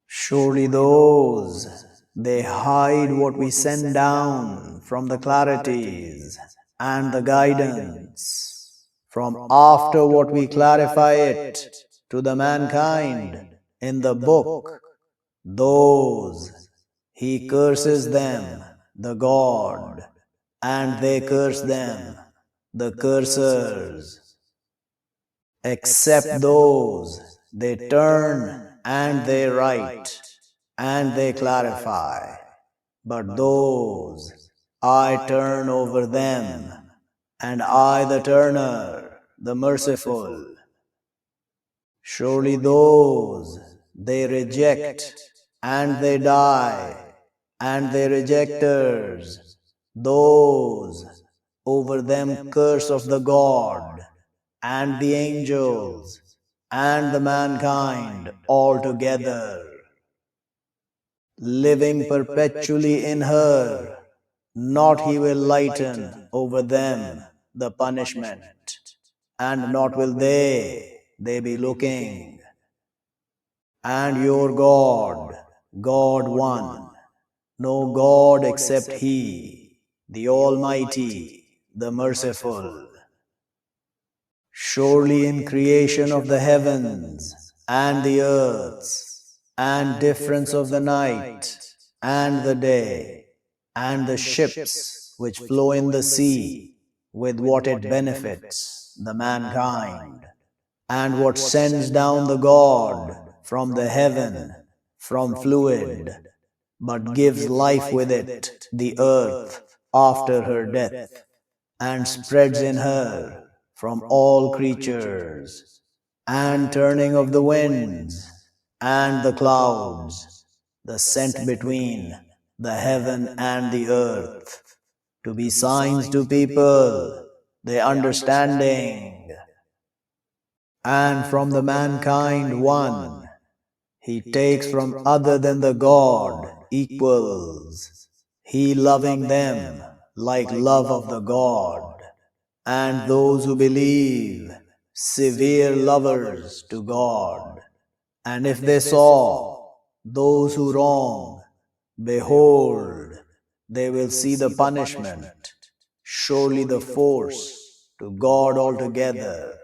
Surely those, they hide what we send down from the clarities and the guidance, from after what we clarify it to the mankind in the book. Those, he curses them, the God, and they curse them, the cursers. Except those, they turn and they write, and they clarify. But those, I turn over them, and I the turner, the merciful. Surely those, they reject, and they die, and they rejectors, those, over them curse of the God, and the angels, and the mankind altogether, living perpetually in her, not he will lighten over them the punishment, and not will they be looking. And your God, God one, no God except He, the Almighty, the Merciful. Surely in creation of the heavens and the earths, and difference of the night and the day, and the ships which flow in the sea, with what it benefits the mankind, and what sends down the God from the heaven, from fluid, but gives life with it, the earth, after her death, and spreads in her from all creatures, and turning of the winds, and the clouds, the sent between the heaven and the earth, to be signs to people, the understanding. And from the mankind one, he takes from other than the God equals, he loving them like love of the God, and those who believe, severe lovers to God. And if they saw those who wrong, behold, they will see the punishment, surely the force to God altogether,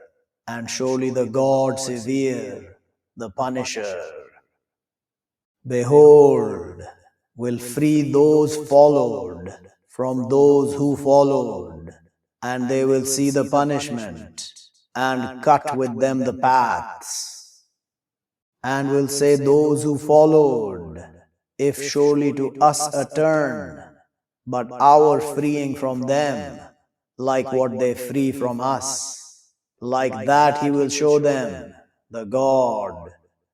and surely the God severe, the punisher. Behold, will free those followed from those who followed, and they will see the punishment, and cut with them the paths. And will say those who followed, if surely to us a turn, but our freeing from them, like what they free from us, like that he will show them, the God,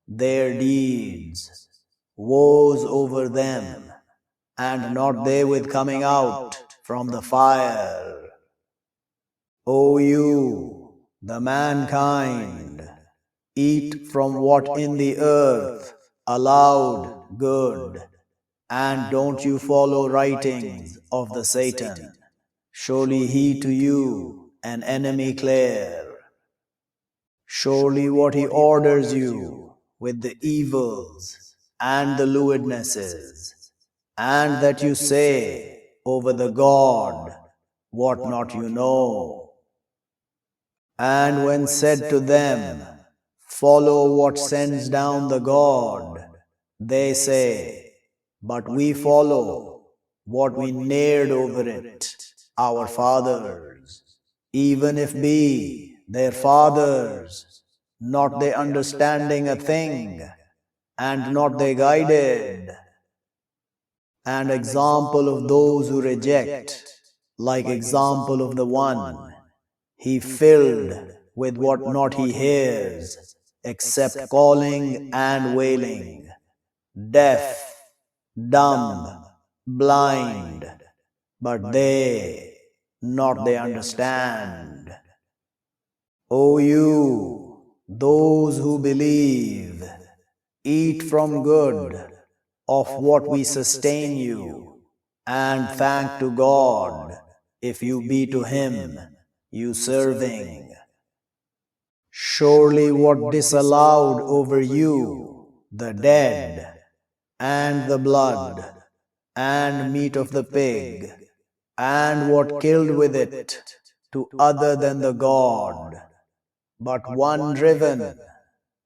their deeds, woes over them, and not they with coming out from the fire. O you, the mankind, eat from what in the earth allowed good, and don't you follow writings of the Satan. Surely he to you an enemy clear. Surely what he orders you with the evils and the lewdnesses, and that you say over the God what not you know. And when said to them, follow what sends down the God, they say, but we follow what we neared over it, our fathers, even if be their fathers, not they understanding a thing, and not they guided. And example of those who reject, like example of the one, he filled with what not he hears, except calling and wailing, deaf, dumb, blind, but not they understand. O you, those who believe, eat from good of what we sustain you, and thank to God, if you be to him you serving. Surely what disallowed over you, the dead, and the blood, and meat of the pig, and what killed with it, to other than the God, but one driven,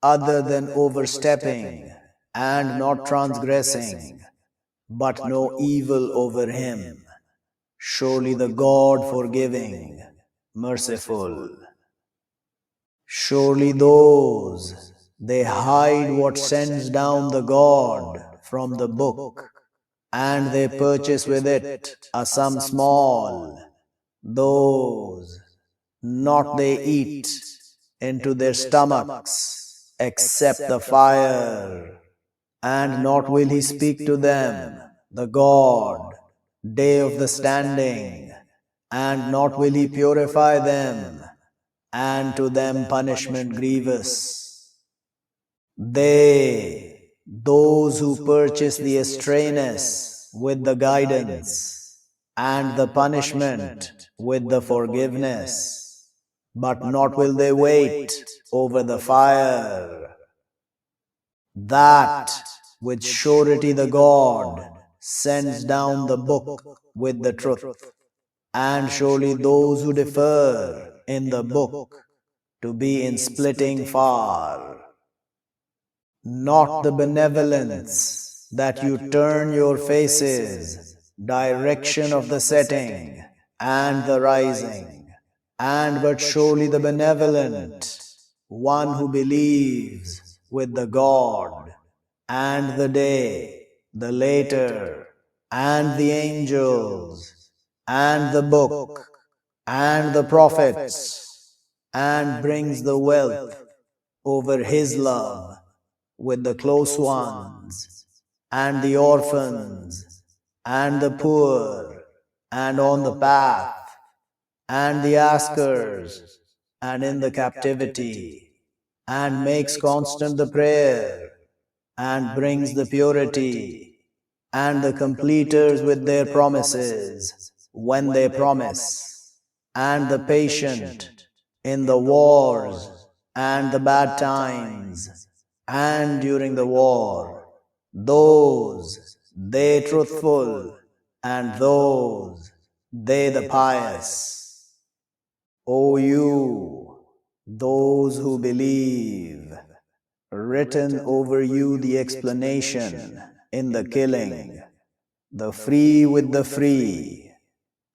other than overstepping, and not transgressing, but no evil over him. Surely the God forgiving, merciful. Surely those, they hide what sends down the God from the book, and they purchase with it a sum small. Those, not they eat into their stomachs, except the fire, and not will he speak to them, the God, day of the standing, and not will he purify them, and to them punishment grievous. They, those who purchase the astrayness with the guidance, and the punishment with the forgiveness, but not will they wait over the fire. That with surety the God sends down the book with the truth, and surely those who differ in the book to be in splitting far. Not the benevolence that you turn your faces, direction of the setting and the rising, and but surely the benevolent, one who believes with the God, and the day, the later, and the angels, and the book, and the prophets, and brings the wealth over his love with the close ones, and the orphans, and the poor, and on the path, and the askers, and in the captivity, and makes constant the prayer, and brings the purity, and the completers with their promises when they promise, and the patient in the wars and the bad times, and during the war, those they truthful, and those they the pious. O you, those who believe, written over you the explanation in the killing, the free with the free,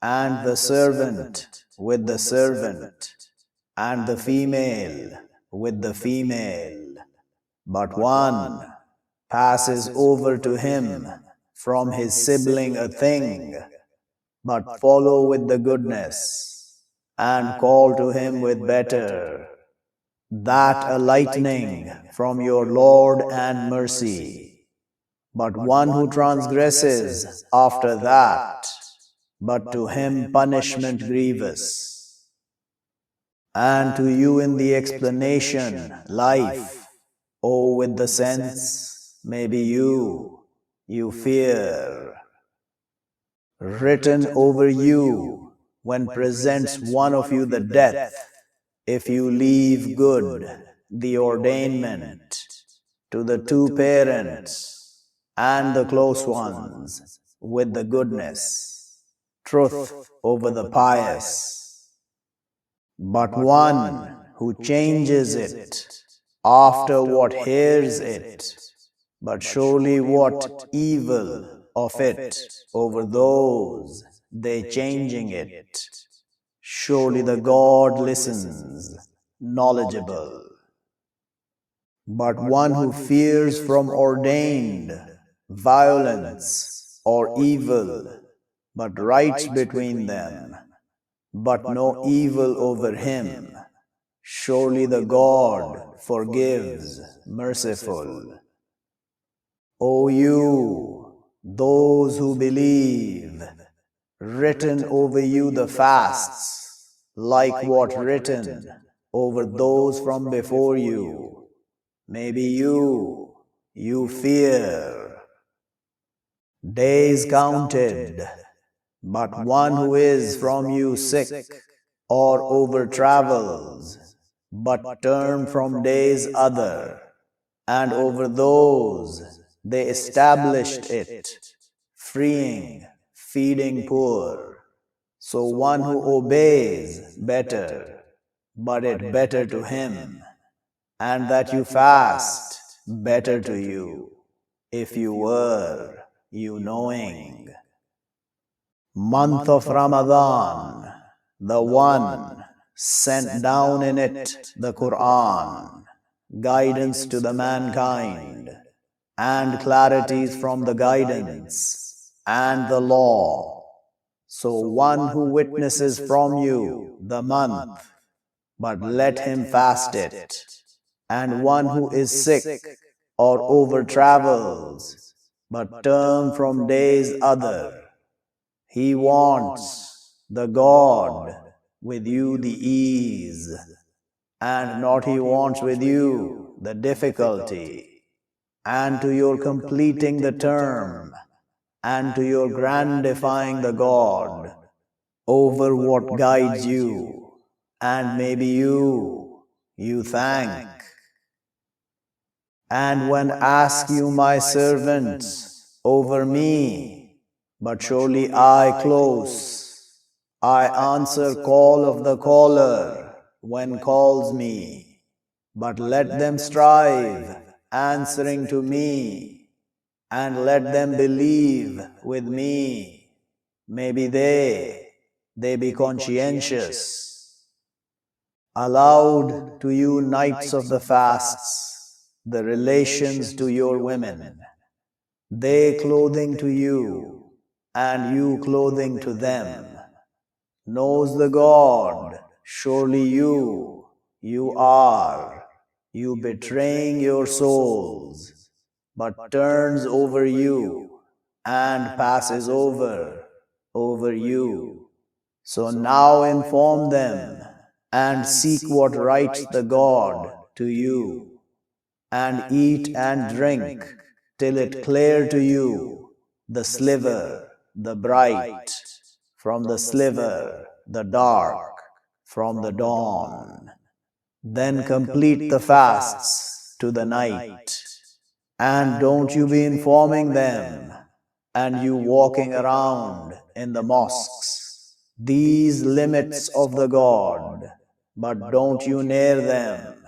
and the servant with the servant, and the female with the female. But one passes over to him from his sibling a thing, but follow with the goodness, and call to him with better, that a lightning from your Lord and mercy. But one who transgresses after that, but to him punishment grievous. And to you in the explanation life, O with the sense, maybe you fear. Written over you when presents one of you the death, if you leave good the ordainment to the two parents and the close ones with the goodness, truth over the pious. But one who changes it after what hears it, but surely what evil of it over those they changing it. Surely the God listens, knowledgeable. But one who fears from ordained violence or evil, but writes between them, but no evil over him, surely the God forgives, merciful. O you, those who believe, written over you the fasts, like what written over those from before you. Maybe you fear. Days counted, but one who is from you sick, or over travels, but turn from days other, and over those they established it, freeing, feeding poor. So one who obeys better, but it better to him, and that you fast better to you, if you were you knowing. Month of Ramadan, the one sent down in it the Quran, guidance to the mankind, and clarities from the guidance and the law. So one who witnesses from you the month, but let him fast it, and one who is sick or over travels, but turn from days other, he wants the God with you the ease, and not he wants with you the difficulty, and to your completing the term, and to your grandifying the God over what guides you, and maybe you thank. And when ask you my servants over me, but surely I close, I answer call of the caller when calls me, but let them strive answering to me, and let them believe with me, maybe they be conscientious. Allowed to you nights of the fasts, the relations to your women, they clothing to you, and you clothing to them. Knows the God, surely you are, you betraying your souls, but turns over you, and passes over you. So now inform them, and seek what writes the God to you, and eat and drink, till it clear to you, the sliver, the bright, from the sliver, the dark, from the dawn. Then complete the fasts to the night. And don't you be informing them, and you walking around in the mosques, these limits of the God, but don't you near them.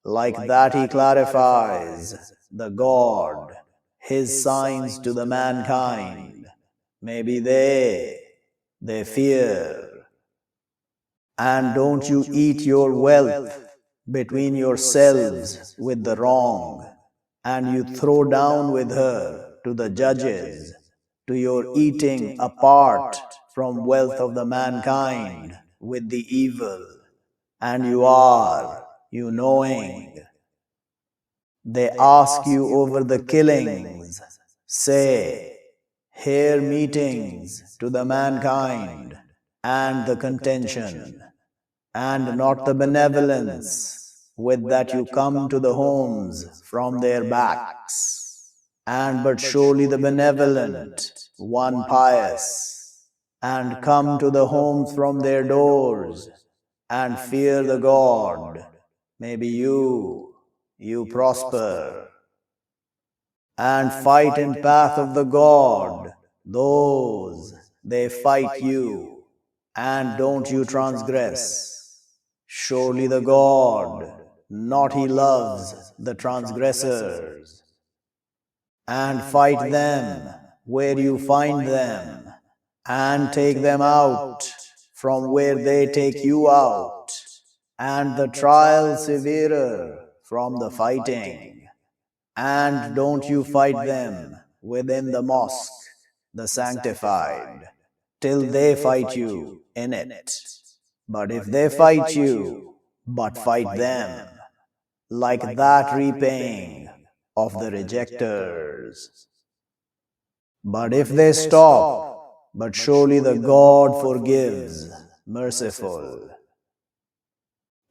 Like that he clarifies, the God, his signs to the mankind. Maybe they fear. And don't you eat your wealth between yourselves with the wrong, and you throw down with her to the judges, to your eating apart from wealth of the mankind with the evil, and you knowing. They ask you over the killings, say, here meetings to the mankind, and the contention, and not the benevolence, with that you come to the homes from their backs, and but surely the benevolent, one pious, and come to the homes from their doors, and fear the God, maybe you prosper, and fight in path of the God, those, they fight you, and don't you transgress. Surely the God, not he loves the transgressors. And fight them where you find them, and take them out from where they take you out, and the trial severer from the fighting. And don't you fight them within the mosque, the sanctified, till they fight you in it. But if they fight you, but fight them, like that repaying of the rejectors. But if they stop, but surely the God forgives, merciful,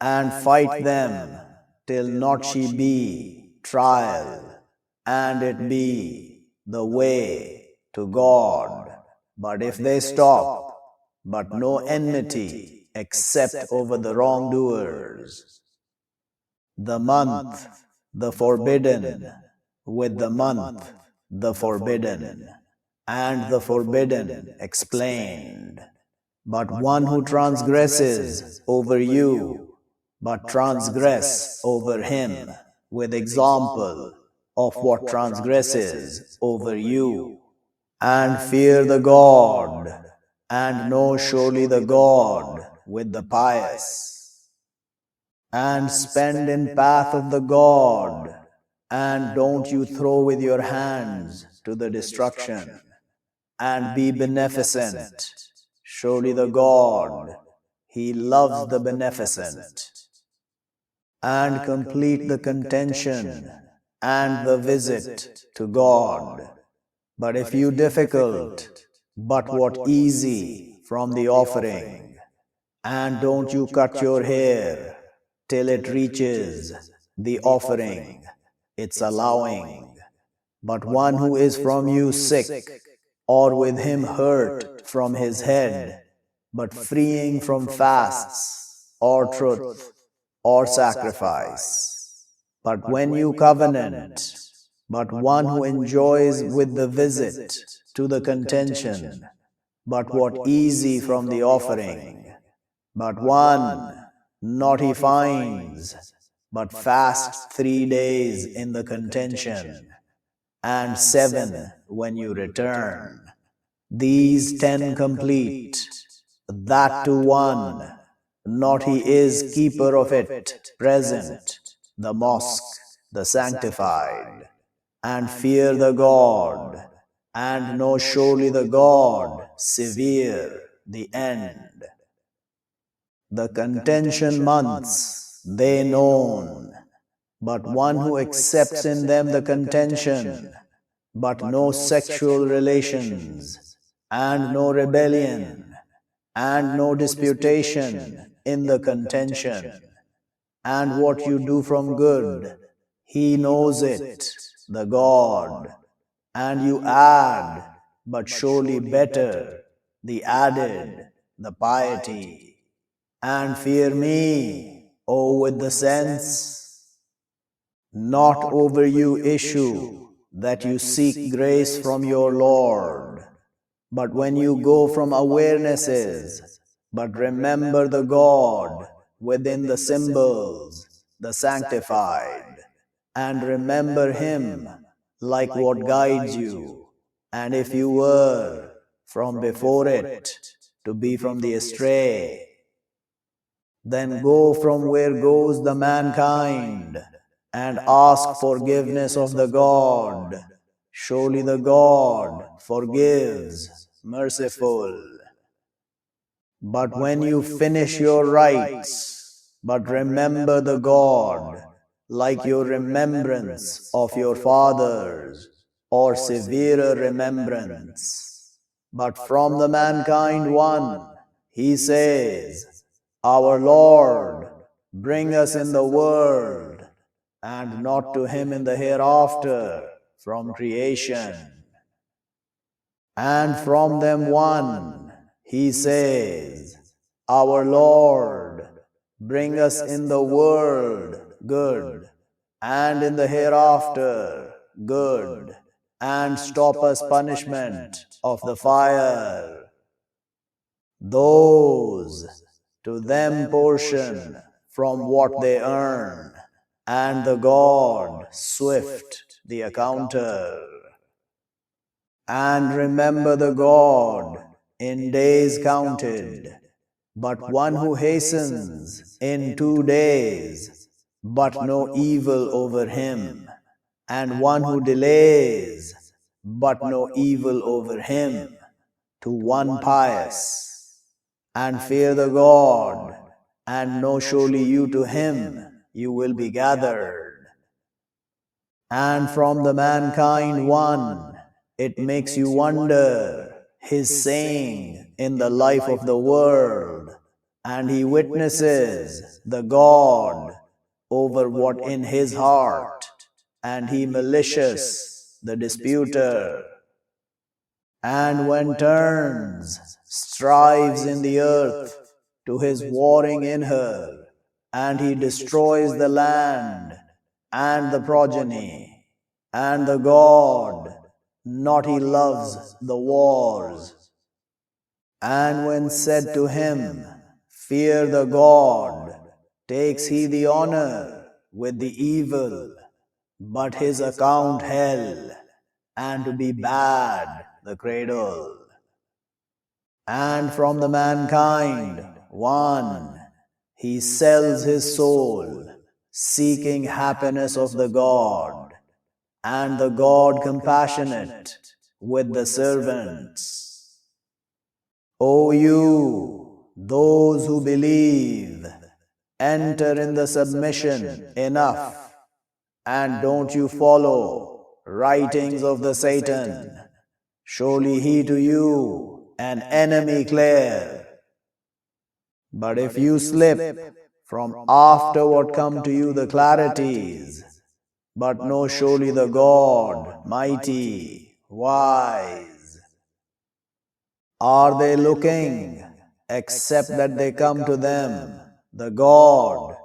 and fight them till not she be trial, and it be the way to God. But if they stop, but no enmity except over the wrongdoers. The month, the forbidden, with the month, the forbidden, and the forbidden explained. But one who transgresses over you, but transgress over him, with example of what transgresses over you. And fear the God, and know surely the God with the pious. And spend in path of the God, and don't you throw with your hands to the destruction, and be beneficent. Surely the God, he loves the beneficent. And complete the contention and the visit to God. But if you difficult, but what easy from the offering, and don't you cut your hair till it reaches the offering, it's allowing. But one who is from you sick, or with him hurt from his head, but freeing from fasts, or truth, or sacrifice. But when you covenant, but one who enjoys with the visit to the contention, but what easy from the offering, but one not he finds, but fast 3 days in the contention, and 7 when you return. These 10 complete, that to one, not he is keeper of it, present, the mosque, the sanctified, and fear the God, and know surely the God, severe, the end. The contention months, they known, but one who accepts in them the contention, but no sexual relations, and no rebellion, and no disputation in the contention, and what you do from good, he knows it, the God, and you add, but surely better, the added, the piety, and fear me, O with the sense, not over you issue, that you seek grace from your Lord, but when you go from awarenesses, but remember the God within the symbols, the sanctified, and remember Him like what guides you, and if you were from before it to be from the astray, then go from where goes the mankind, and ask forgiveness of the God. Surely the God forgives, merciful. But when you finish your rites, but remember the God, like your remembrance of your fathers, or severer remembrance. But from the mankind one, he says, Our Lord, bring us in the world, and not to him in the hereafter, from creation. And from them one, he says, Our Lord, bring us in the world good, and in the hereafter good, and stop us punishment of the fire. Those to them portion from what they earn, and the God swift the accounter. And remember the God in days counted, but one who hastens in 2 days, but no evil over him, and one who delays, but no evil over him, to one pious. And fear the God, and know surely you to him you will be gathered. And from the mankind one, it makes you wonder his saying in the life of the world, and he witnesses the God over what in his heart, and he malicious the disputer. And when turns, strives in the earth to his warring in her, and he destroys the land and the progeny, and the God, not he loves the wars. And when said to him, Fear the God, takes he the honor with the evil, but his account hell, and to be bad the cradle. And from the mankind one, he sells his soul, seeking happiness of the God, and the God compassionate with the servants. O you, those who believe, enter in the submission enough, and don't you follow writings of the Satan. Surely he to you an enemy clear. But if you slip from after what come to you the clarities, but know surely the God, mighty, wise. Are they looking, except that they come to them, the God,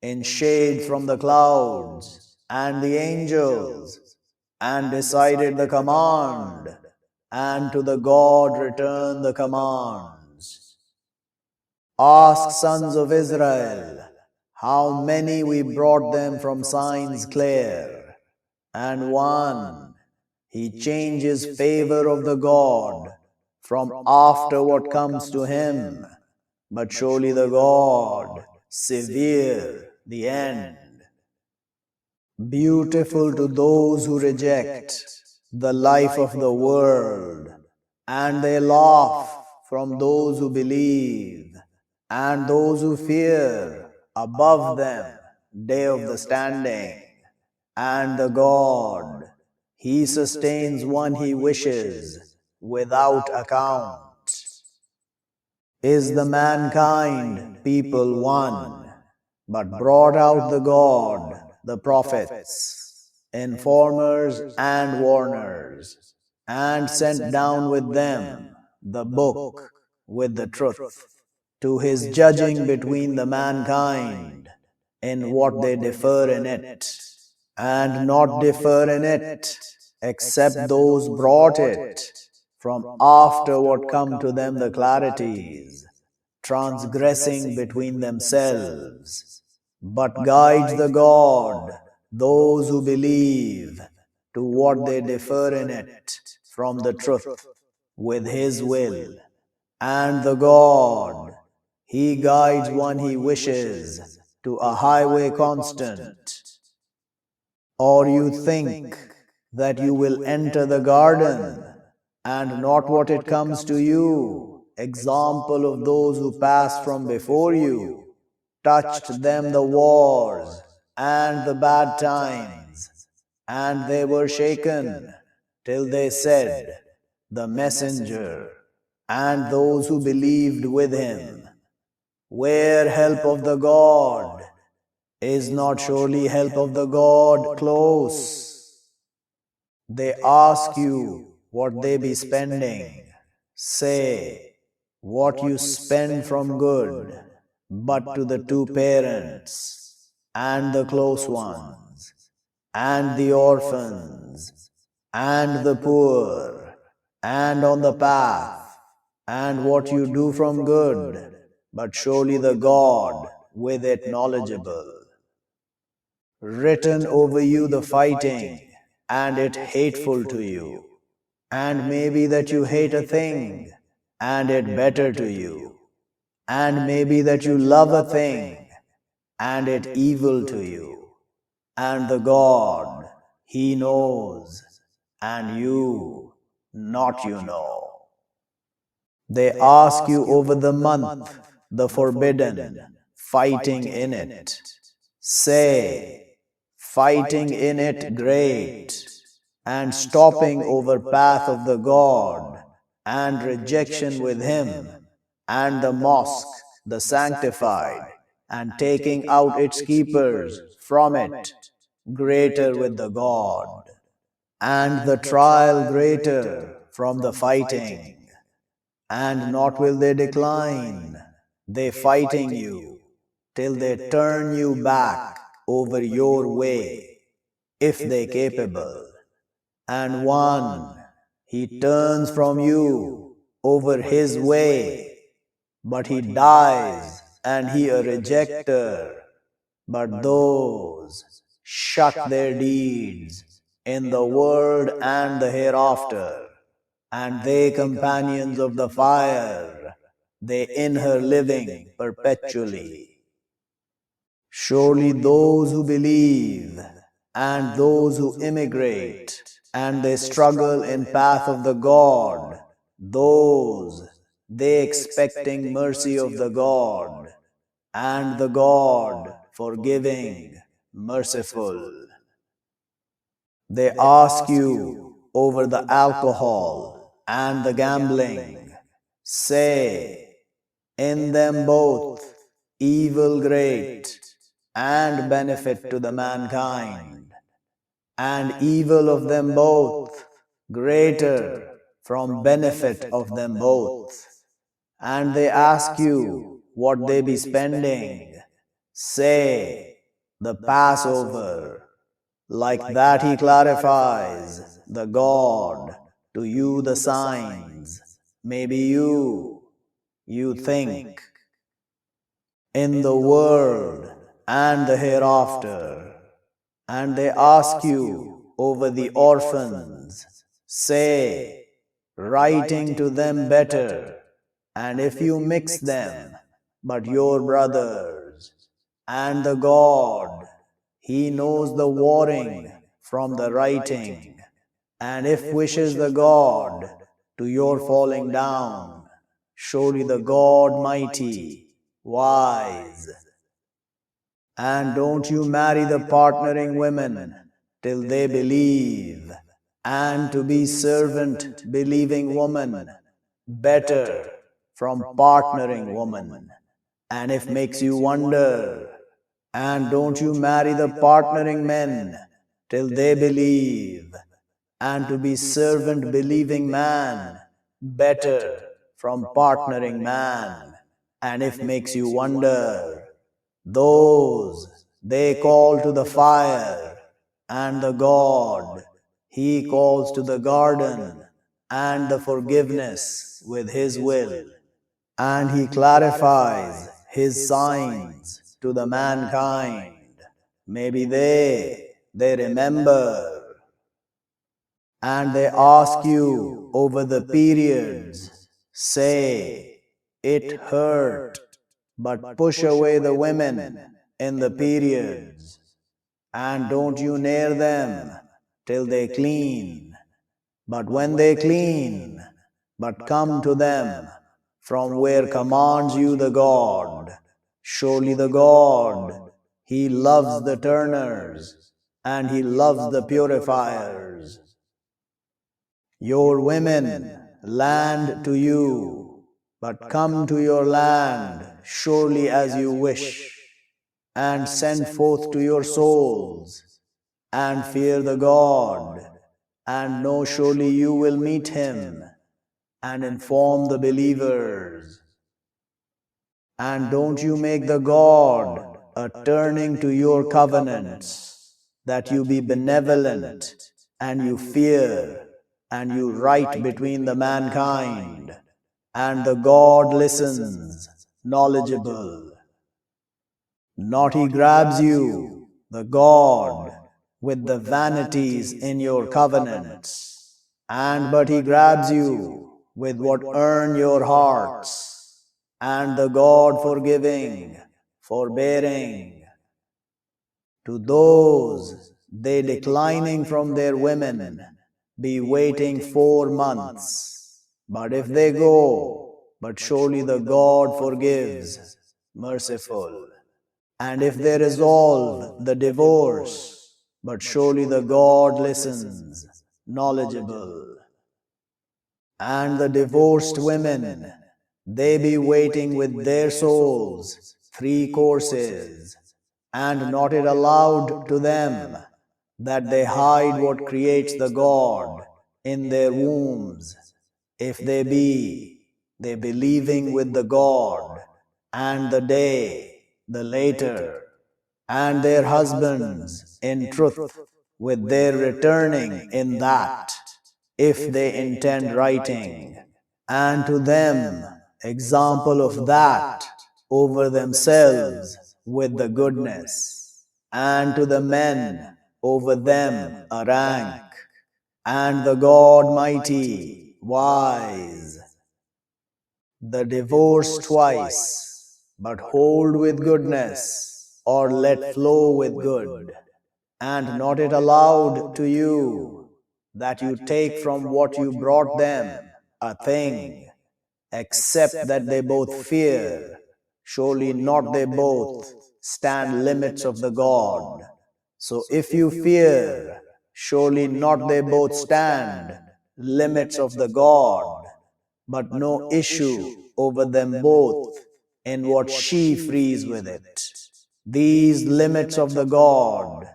in shade from the clouds, and the angels, and decided the command, and to the God return the commands. Ask sons of Israel, how many we brought them from signs clear, and one, he changes favor of the God from after what comes to him, but surely the God, severe the end. Beautiful to those who reject the life of the world, and they laugh from those who believe, and those who fear above them day of the standing. And the God, He sustains one He wishes without account. Is the mankind people one, but brought out the God, the prophets, informers and warners, and sent down with them the book with the truth, to His judging between the mankind in what they differ in it, and not differ in it, except those brought it from after what come to them the clarities, transgressing between themselves, but guides the God those who believe to what they differ in it from the truth with His will. And the God, He guides one He wishes to a highway constant. Or you think that you will enter the garden, and not what it comes to you, example of those who passed from before you, touched them the wars and the bad times, and they were shaken, till they said, the messenger, and those who believed with him, where help of the God? Is not surely help of the God close? They ask you what they be spending. Say, what you spend from good, but to the two parents, and the close ones, and the orphans, and the poor, and on the path, and what you do from good, but surely the God with it knowledgeable. Written over you the fighting, and it hateful to you, and maybe that you hate a thing, and it better to you, and maybe that you love a thing, and it evil to you, and the God, He knows, and you, not you know. They ask you over the month, the forbidden, fighting in it. Say, fighting in it great, and stopping over path of the God, and rejection with Him, and the mosque, the sanctified, and taking out its keepers from it, greater with the God, and the trial greater from the fighting. And not will they decline, they fighting you, till they turn you back over your way, if they capable. And one, he turns from you over his way, but he dies, and he a rejecter. But those shut their deeds in the world and the hereafter, and they companions of the fire, they in her living perpetually. Surely those who believe, and those who immigrate, and they struggle in path of the God, those, they expecting mercy of the God, and the God forgiving, merciful. They ask you over the alcohol and the gambling. Say, in them both, evil great, and benefit to the mankind, and evil of them both, greater from benefit of them both. And they ask you what they be spending. Say, the Passover. Like that He clarifies, the God, to you the signs. Maybe you think, in the world and the hereafter. And they ask you over the orphans. Say, writing to them better, and if you mix them, but your brothers. And the God, He knows the warring from the writing, and if wishes the God to your falling down, surely the God mighty, wise. And don't you marry the partnering women till they believe, and to be servant believing woman better from partnering woman. And if makes you wonder, and don't you marry the partnering men till they believe, and to be servant believing man better from partnering man. And if makes you wonder, those they call to the fire, and the God, He calls to the garden and the forgiveness with His will. And He clarifies His signs to the mankind. Maybe they remember. And they ask you over the periods, say, it hurt, but push away the women in the periods, and don't you near them till they clean. But when they clean, but come to them from where commands you the God. Surely the God, He loves the turners, and He loves the purifiers. Your women land to you, but come to your land surely as you wish, and send forth to your souls, and fear the God, and know surely you will meet Him, and inform the believers. And don't you make the God a turning to your covenants, that you be benevolent, and you fear, and you right between the mankind, and the God listens, knowledgeable. Not He grabs you, the God, with the vanities in your covenants, and but He grabs you with what earn your hearts, and the God forgiving, forbearing. To those they declining from their women, be waiting 4 months. But if they go, but surely the God forgives, merciful. And if they resolve the divorce, but surely the God listens, knowledgeable. And the divorced women, they be waiting with their souls 3 courses, and not it allowed to them that they hide what creates the God in their wombs. If they believing with the God, and the day, the later, and their husbands in truth, with their returning in that, if they intend writing, and to them example of that over themselves with the goodness, and to the men over them a rank, and the God mighty, wise. The divorce twice, but hold with goodness, or let flow with good, and not it allowed to you that you take from what you brought them a thing, except that they both fear, surely not they both stand limits of the God. So if you fear, surely not they both stand limits of the God, but no issue over them both in what she frees with it. These limits of the God,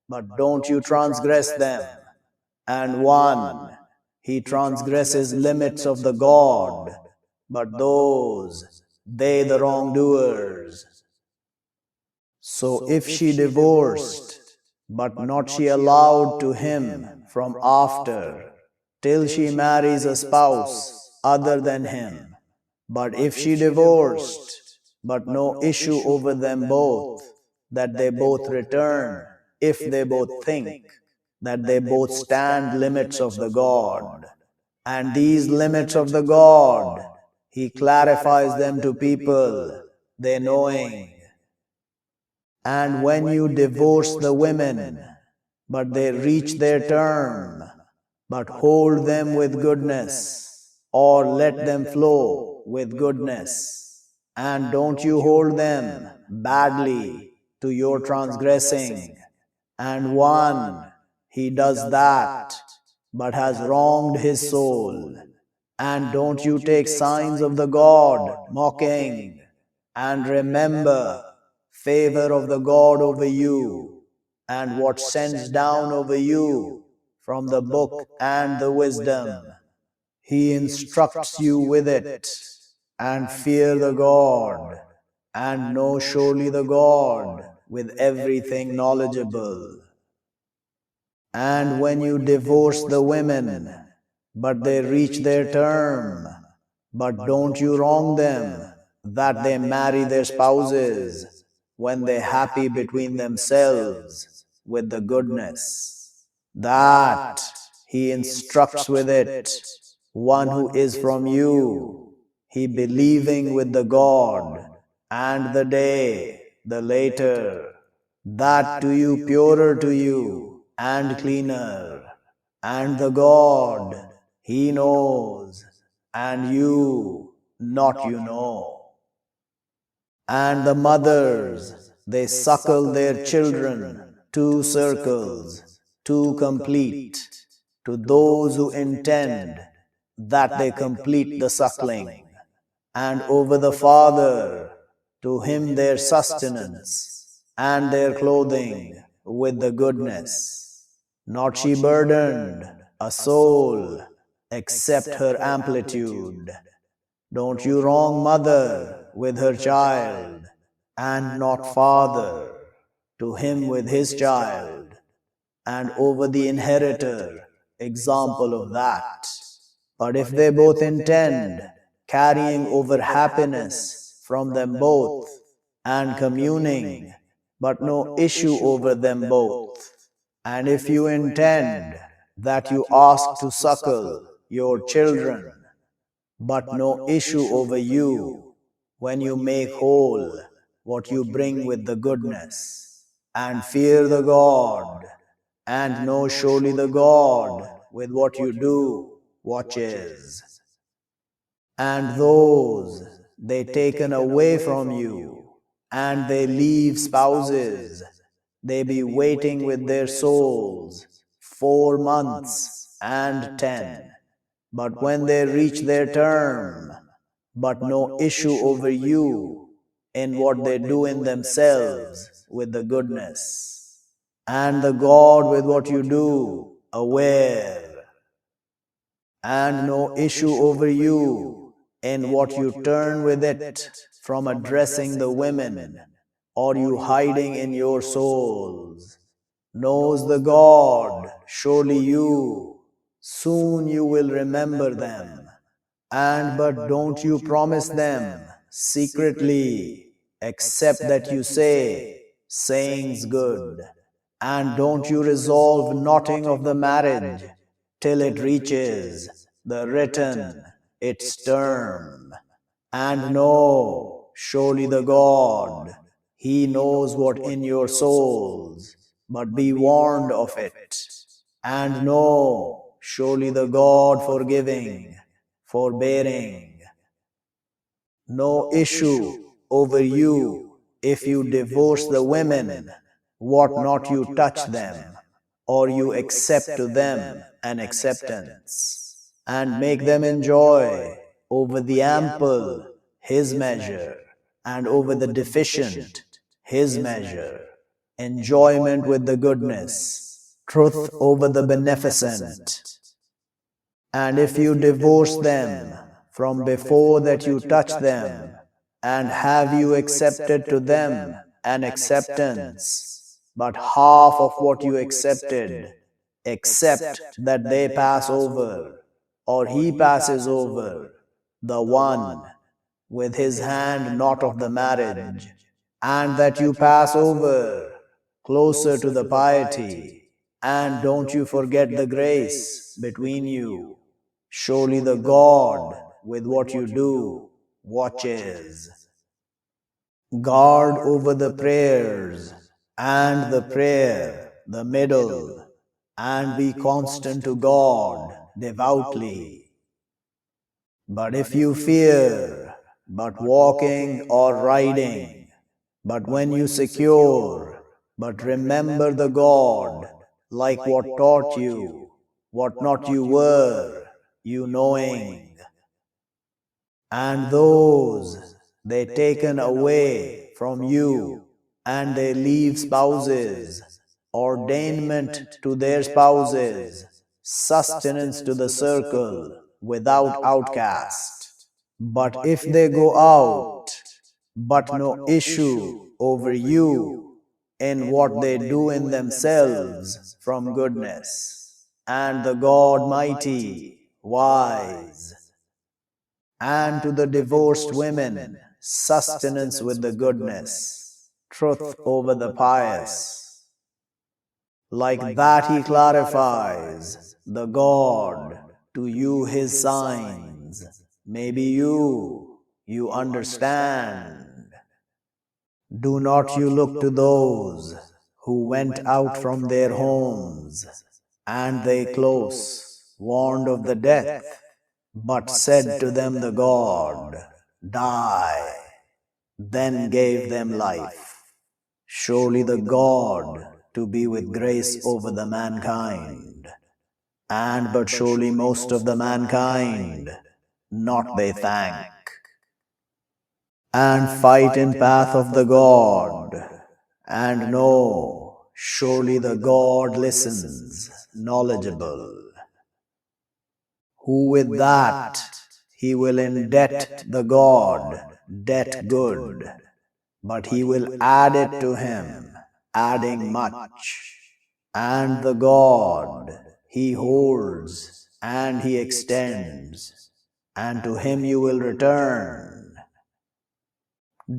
but don't you transgress them. And one, he transgresses limits of the God, but those, they the wrongdoers. So if she divorced, but not she allowed to him from after, till she marries a spouse other than him. But if she divorced, but no issue over them both, that they both return, if they both think, that they both stand limits of the God. And these limits of the God, He clarifies them to people, they knowing. And when you divorce the women, but they reach their term, but hold them with goodness, or let them flow with goodness, and don't you hold them badly to your transgressing. And one, he does that, but has wronged his soul. And don't you take signs of the God mocking, and remember favor of the God over you, and what sends down over you from the book and the wisdom. He instructs you with it, and fear the God, and know surely the God with everything knowledgeable. And when you divorce the women, but they reach their term, but don't you wrong them, that they marry their spouses, when they happy between themselves with the goodness. That he instructs with it, one who is from you, he believing with the God, and the day, the later, that to you purer to you, and cleaner, and the God, he knows, and you, not you know. And the mothers, they suckle their children, 2 circles, 2 complete, to those who intend that they complete the suckling. And over the father, to him their sustenance, and their clothing with the goodness. Not she burdened a soul, except her amplitude. Don't you wrong mother with her child, and not father to him with his child. And over the inheritor, example of that. But if they both intend carrying over happiness from them both, and communing, but no issue over them both, and if you intend that you ask to suckle your children, but no issue over you, when you make whole what you bring with the goodness, and fear the God, and know surely the God with what you do watches. And those they taken away from you, and they leave spouses, they be waiting with their souls 4 months and 10. But when they reach their term, but no issue over you in what they do in themselves with the goodness, and the God with what you do aware, and no issue over you in what you turn with it from addressing the women, or you hiding in your souls. Knows the God, surely you, soon you will remember them. And but don't you promise them secretly, except that you say, sayings good. And don't you resolve knotting of the marriage till it reaches the written its term. And know, surely the God, he knows what in your souls, but be warned of it. And know, surely the God forgiving, forbearing. No issue over you if you divorce the women, what not you touch them, or you accept to them an acceptance, and make them enjoy over the ample his measure, and over the deficient his measure, enjoyment with the goodness, truth over the beneficent. And if you divorce them from before that you touch them, and have you accepted to them an acceptance, but half of what you accepted, except that they pass over, or he passes over, the one, with his hand not of the marriage, and that you pass over, closer to the piety, and don't you forget the grace between you. Surely the God with what you do watches. Guard over the prayers, and the prayer, the middle, and be constant to God devoutly. But if you fear, but walking or riding, but when you secure, but remember the God, like what taught you, what not you were, you knowing. And those they taken away from you, and they leave spouses, ordainment to their spouses, sustenance to the circle, without outcast. But if they go out, but no issue over you in what they do in themselves from goodness, and the God mighty, wise, and to the divorced women, sustenance with the goodness, truth over the pious. Like that he clarifies, the God, to you his signs. Maybe you understand. Do not you look to those who went out from their homes, and they close, warned of the death, but said to them the God, die, then gave them life. Surely the God to be with grace over the mankind. And but surely most of the mankind, not they thank. And fight in path of the God, and know, surely the God listens, knowledgeable. Who with that he will indebt the God, debt good, but he will add it to him, adding much. And the God he holds, and he extends, and to him you will return.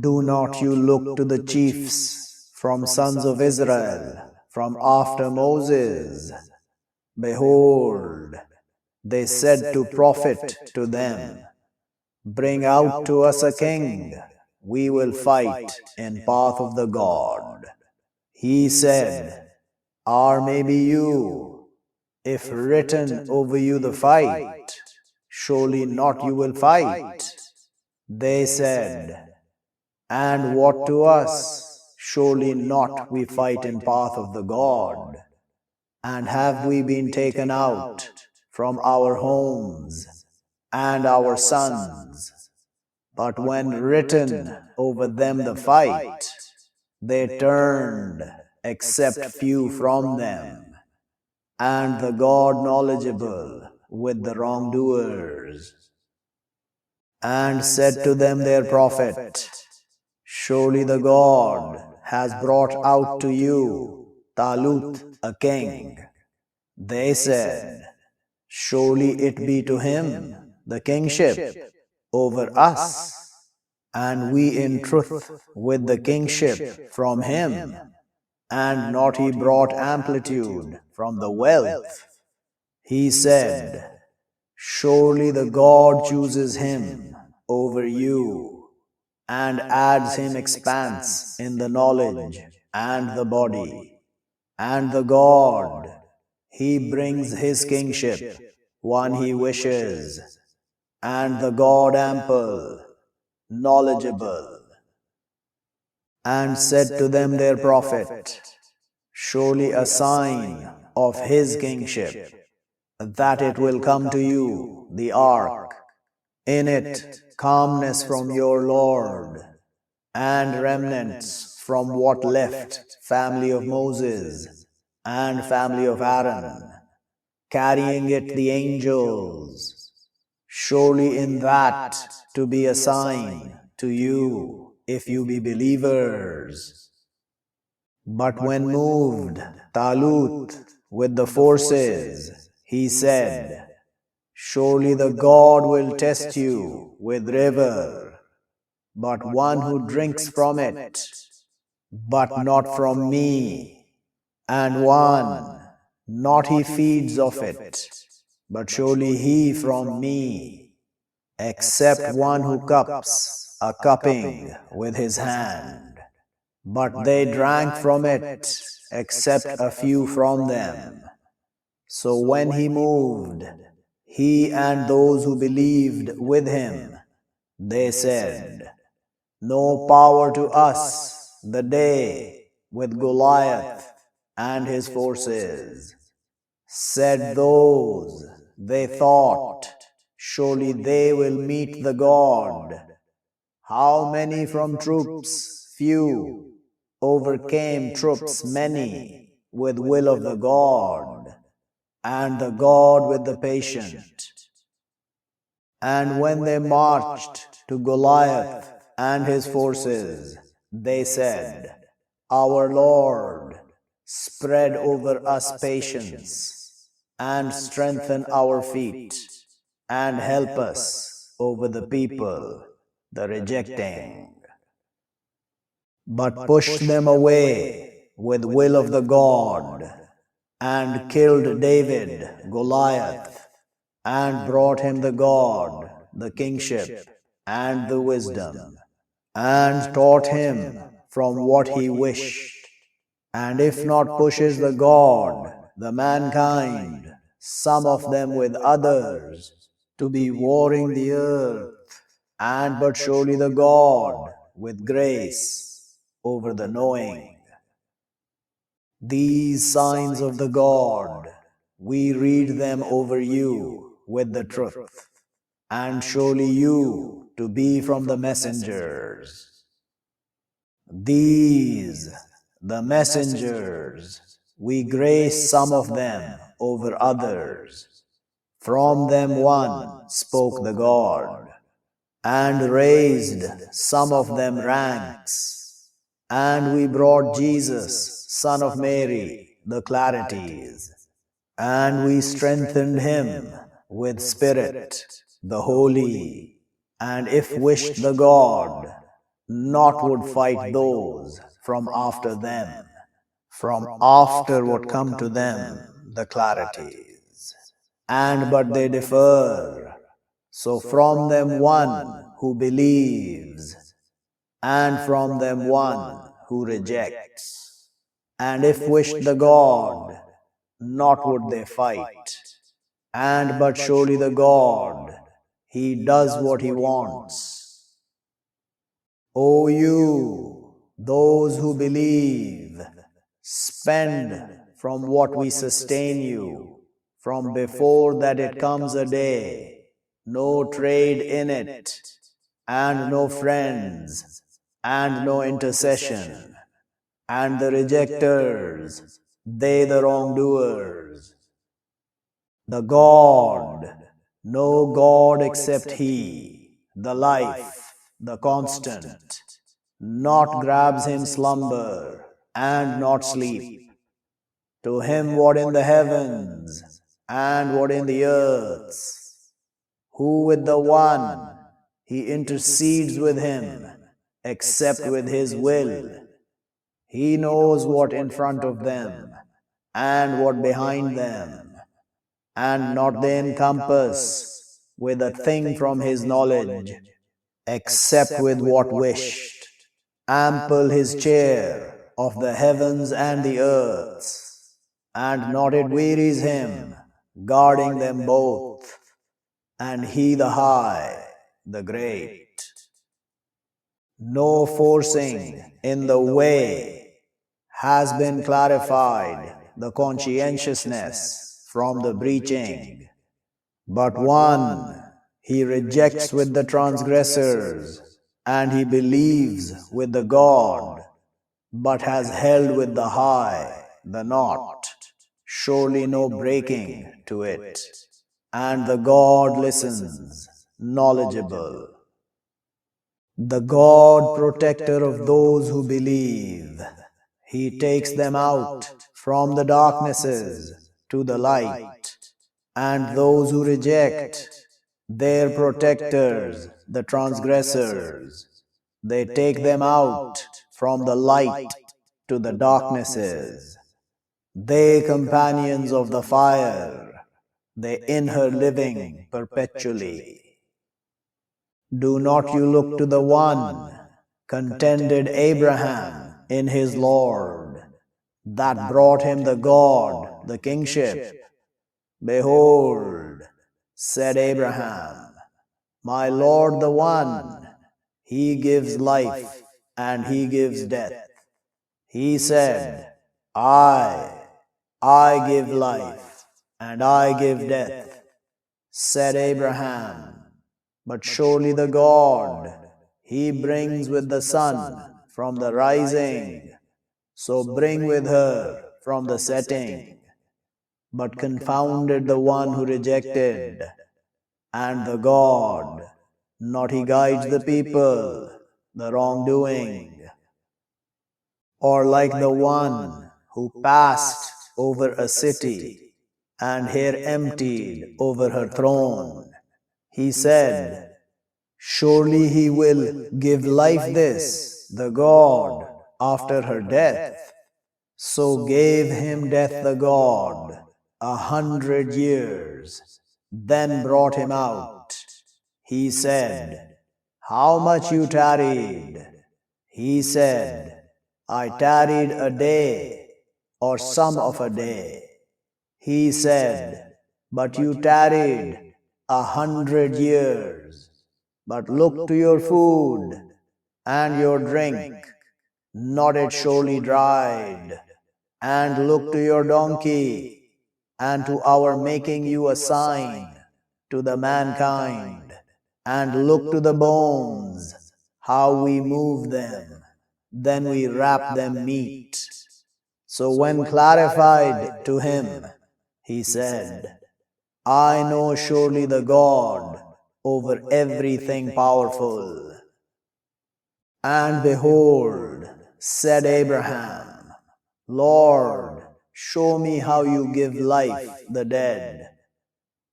Do not you look to the chiefs from sons of Israel, from after Moses. Behold, they said to prophet to them, bring out to us a king, we will fight in path of the God. He said, or maybe you, if written over you the fight, surely not you will fight. They said, and what to us, surely not we fight in path of the God. And have we been taken out from our homes and our sons? But when written over them the fight, they turned, except few from them, and the God knowledgeable with the wrongdoers. And said to them their prophet, surely the God has brought out to you Talut, a king. They said, surely it be to him the kingship over us, and we in truth with the kingship from him, and not he brought amplitude from the wealth. He said, surely the God chooses him over you, and adds him expanse in the knowledge and the body. And the God, he brings his kingship, one he wishes, and the God ample, knowledgeable. And said to them their prophet, surely a sign of his kingship, that it will come to you, the ark, in it calmness from your Lord, and remnants from what left family of Moses and family of Aaron, carrying it the angels. Surely in that to be a sign to you, if you be believers. But when moved Talut with the forces, he said, surely the God will test you with river, but one who drinks from it, but not from me, and one, not he feeds of it, but surely he from me, except one who cups a cupping with his hand, but they drank from it, except a few from them. So when he moved, he and those who believed with him, they said, "No power to us the day with Goliath and his forces." Said those, they thought, "Surely they will meet the God." How many from troops few overcame troops many with will of the God, and the God with the patient. And when they marched to Goliath and his forces, they said, "Our Lord, spread over us patience, and strengthen our feet, and help us over the people, the rejecting." But pushed them away with will of the God, and killed David, Goliath, and brought him the God, the kingship, and the wisdom, and taught him from what he wished. And if not pushes the God, the mankind, some of them with others, to be warring the earth, and but surely the God with grace over the knowing. These signs of the God, we read them over you with the truth, and surely you to be from the messengers. These, the messengers, we grace some of them over others. From them one spoke the God, and raised some of them ranks. And we brought Jesus, son of Mary, the clarities, and we strengthened him with Spirit, the Holy, and if wished the God, not would fight those from after them, from after what come to them, the clarities. And but they differ, so from them one who believes, and from them one who rejects. And if wished the God, not would they fight. And but surely the God, he does what he wants. O you, those who believe, spend from what we sustain you, from before that it comes a day, no trade in it, and no friends, and no intercession, and the rejectors, they the wrongdoers. The God, no God except He, the life, the constant, not grabs him slumber, and not sleep. To him what in the heavens, and what in the earths, who with the one, he intercedes with him, except with his will. He knows what in front of them, and what behind them, and not they encompass with a thing from his knowledge, except with what wished. Ample his chair of the heavens and the earths, and not it wearies him, guarding them both, and he the high, the great. No forcing in the way has been clarified, the conscientiousness from the breaching. But one he rejects with the transgressors, and he believes with the God, but has held with the high, the not, surely no breaking to it. And the God listens, knowledgeable. The God protector of those who believe, he takes them out from the darknesses to the light. And those who reject, their protectors, the transgressors, they take them out from the light to the darknesses. They companions of the fire, they in her living perpetually. Do not you look to the one, contended Abraham in his Lord, that brought him the God, the kingship? Behold, said Abraham, my Lord the One, He gives life and He gives death. He said, I give life and I give death. Said Abraham, but surely the God, He brings with the sun from the rising, so bring with her from the setting. But confounded the one who rejected, and the God, not He guides the people, the wrongdoing. Or like the one who passed over a city, and here emptied over her throne. He said, surely He will give life this, the God, after her death. So gave him death the God 100 years, then brought him out. He said, how much you tarried? He said, I tarried a day, or some of a day. He said, but you tarried 100 years. But look to your food and your drink, not it surely dried. And look to your donkey, and to our making you a sign to the mankind. And look to the bones, how we move them, then we wrap them meat. So when clarified to him, he said, I know surely the God over everything powerful. And behold, said Abraham, Lord, show me how you give life the dead.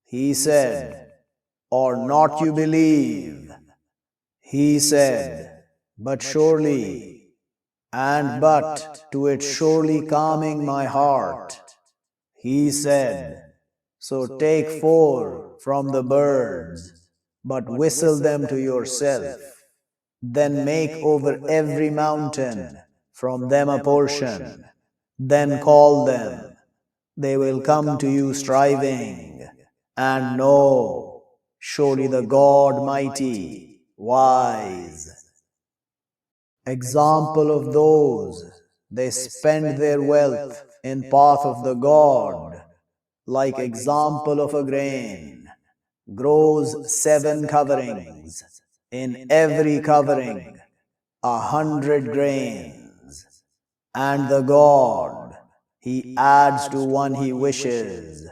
He said, or not you believe? He said, but surely, and but to it surely calming my heart. He said, so take 4 from the birds, but whistle them to yourself. Then make over every mountain from them a portion. Then call them. They will come to you striving. And know, surely the God mighty, wise. Example of those, they spend their wealth in path of the God, like example of a grain, grows 7 coverings, in every covering 100 grains. And the God, He adds to one He wishes,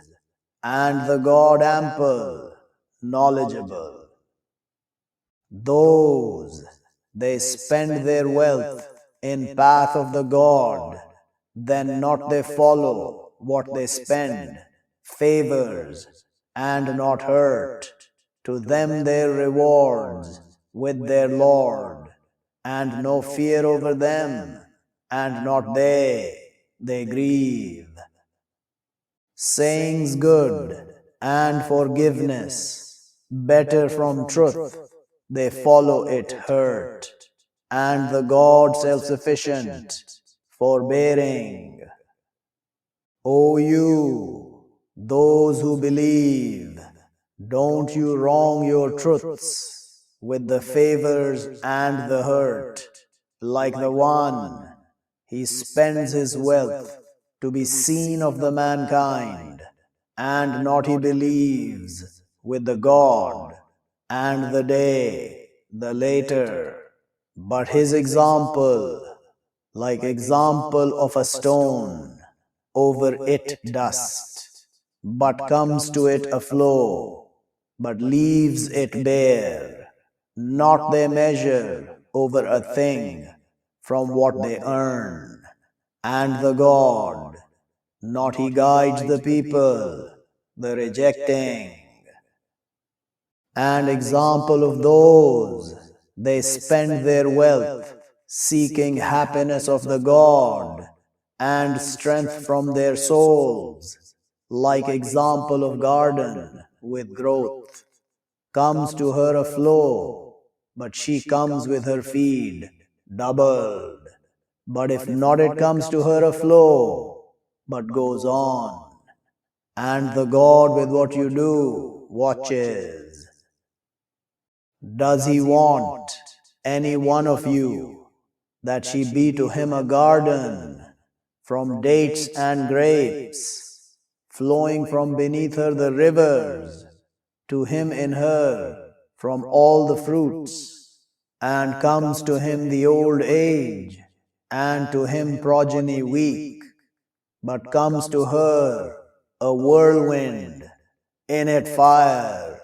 and the God ample, knowledgeable. Those, they spend their wealth in path of the God, then not they follow what they spend, favors, and not hurt. To them their rewards with their Lord, and no fear over them, and not they grieve. Sayings good and forgiveness, better from truth, they follow it hurt, and the God self-sufficient, forbearing. O you, those who believe, don't you wrong your truths with the favors and the hurt, like the one, he spends his wealth to be seen of the mankind, and not he believes with the God, and the day, the later, but his example, like example of a stone, over it dust, but comes to it a flow, but leaves it bare, not they measure over a thing from what they earn, and the God, not he guides the people, the rejecting. And example of those, they spend their wealth seeking happiness of the God, and strength from their souls, like example of garden with growth. Comes to her a flow, but she comes with her feed doubled. But if not, it comes to her a flow, but goes on. And the God with what you do watches. Does he want any one of you that she be to him a garden, from dates and grapes, flowing from beneath her the rivers, to him in her from all the fruits, and comes to him the old age, and to him progeny weak, but comes to her a whirlwind, in it fire,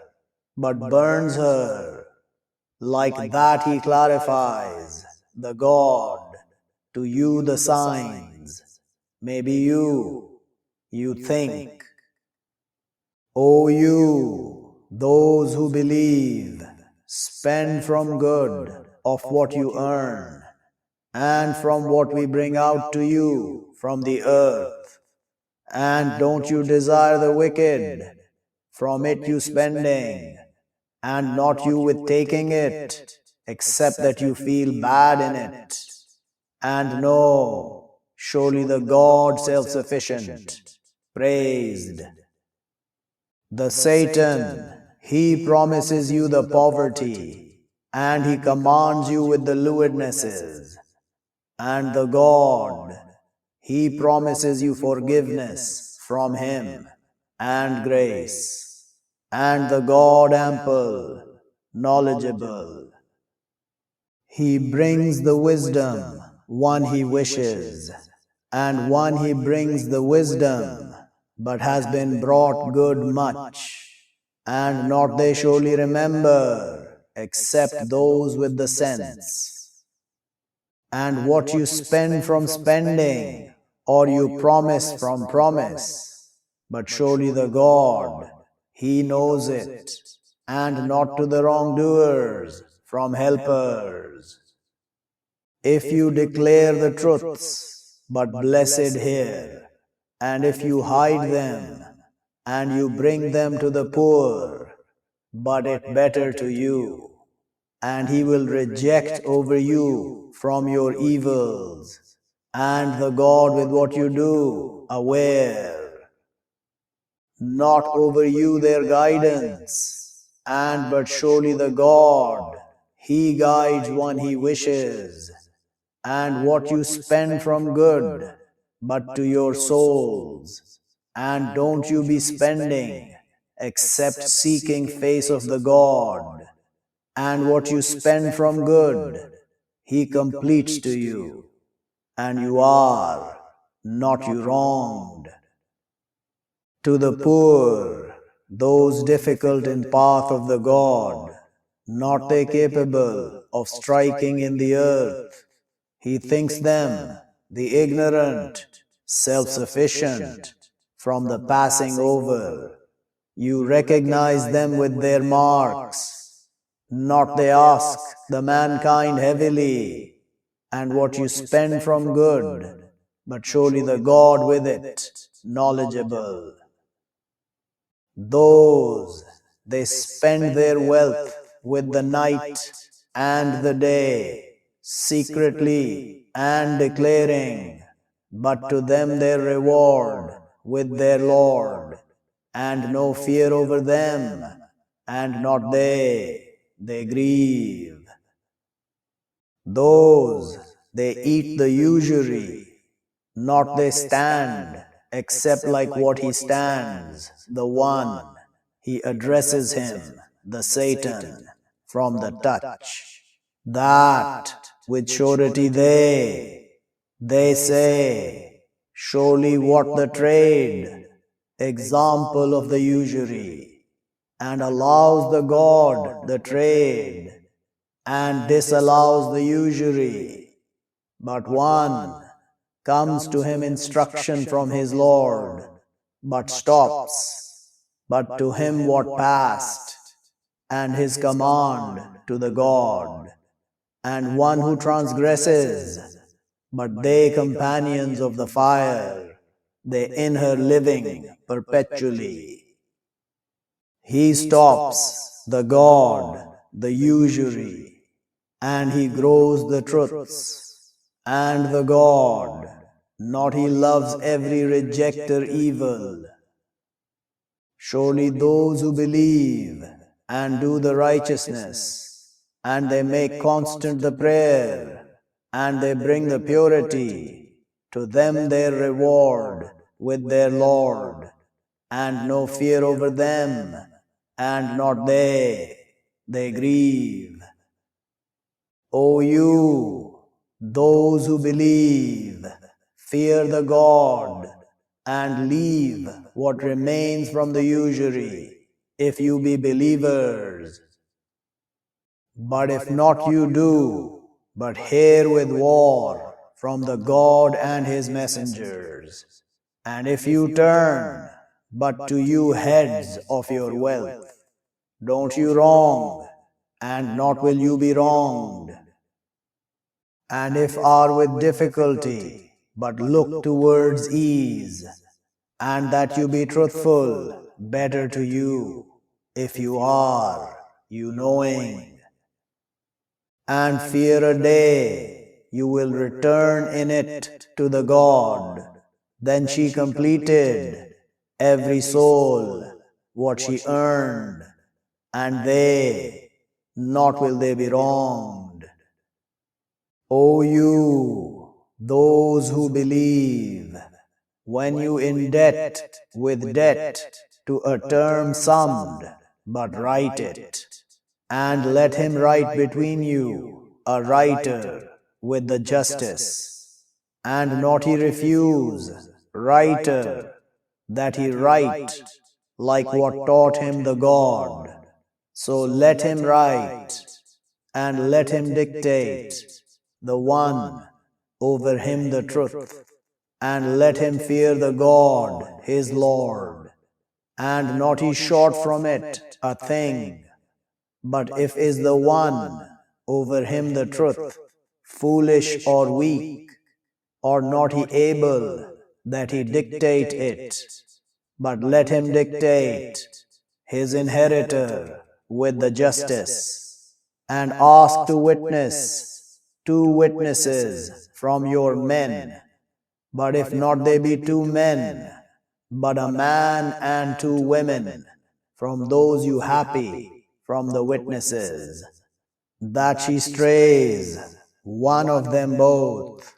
but burns her. Like that he clarifies, the God, to you the signs. Maybe you think, O you, those who believe, spend from good of what you earn, and from what we bring out to you from the earth. And don't you desire the wicked, from it you spending, and not you with taking it, except that you feel bad in it. And know, surely the God self-sufficient, praised. The Satan, he promises you the poverty, and he commands you with the lewdnesses. And the God, he promises you forgiveness from him, and grace. And the God ample, knowledgeable, he brings the wisdom, one he wishes, and one he brings the wisdom, but has been brought good much, and not they surely remember, except those with the sense. And what you spend from spending, or you promise from promise, but surely the God, he knows it, and not to the wrongdoers from helpers. If you declare the truths, but blessed hear, and if you hide them, and you bring them to the poor, but it better to you, and he will reject over you from your evils, and the God with what you do aware. Not over you their guidance, and but surely the God, he guides one he wishes, and what you spend from good, but to your souls, and don't you be spending, except seeking face of the God, and what you spend from good, he completes to you, and you are not you wronged. To the poor, those difficult in path of the God, not they capable of striking in the earth, he thinks them, the ignorant, self-sufficient, from the passing over. You recognize them with their marks, not they ask the mankind heavily, and what you spend from good, but surely the God with it, knowledgeable. Those, they spend their wealth with the night and the day, secretly and declaring, but to them their reward with their Lord, and no fear over them, and not they grieve. Those, they eat the usury, not they stand, except like what he stands, the one, he addresses him, the Satan, from the touch. That, with surety they say, surely what the trade, example of the usury, and allows the God the trade, and disallows the usury. But one, comes to him instruction from his Lord, but stops, but to him what passed, and his command to the God, and one who transgresses, but they companions of the fire, they in her living perpetually. He stops, the God, the usury, and he grows the truths, and the God, not he loves every rejecter evil. Surely those who believe and do the righteousness, and they make constant the prayer, and they bring the purity, to them their reward with their Lord, and no fear over them, and not they grieve. O you, those who believe, fear the God, and leave what remains from the usury, if you be believers. But if not you do, but hear with war from the God and his messengers, and if you turn, but to you heads of your wealth, don't you wrong, and not will you be wronged. And if are with difficulty, but look towards ease, and that you be truthful, better to you, if you are, you knowing. And fear a day, you will return in it to the God. Then she completed, every soul, what she earned, and they, not will they be wronged. O you, those who believe, when you in debt with debt to a term summed, but write it, and let him write between you a writer with the justice, and not he refuse, writer, that he write like what taught him the God. So let him write, and let him dictate, the one over him the truth, and let him fear the God his Lord, and not he short from it a thing. But if is the one over him the truth, foolish or weak, or not he able that he dictate it, but let him dictate his inheritor with the justice, and ask to witness 2 witnesses from your men. But if not they be 2 men, but a man and 2 women, from those you happy from the witnesses, that she strays one of them both,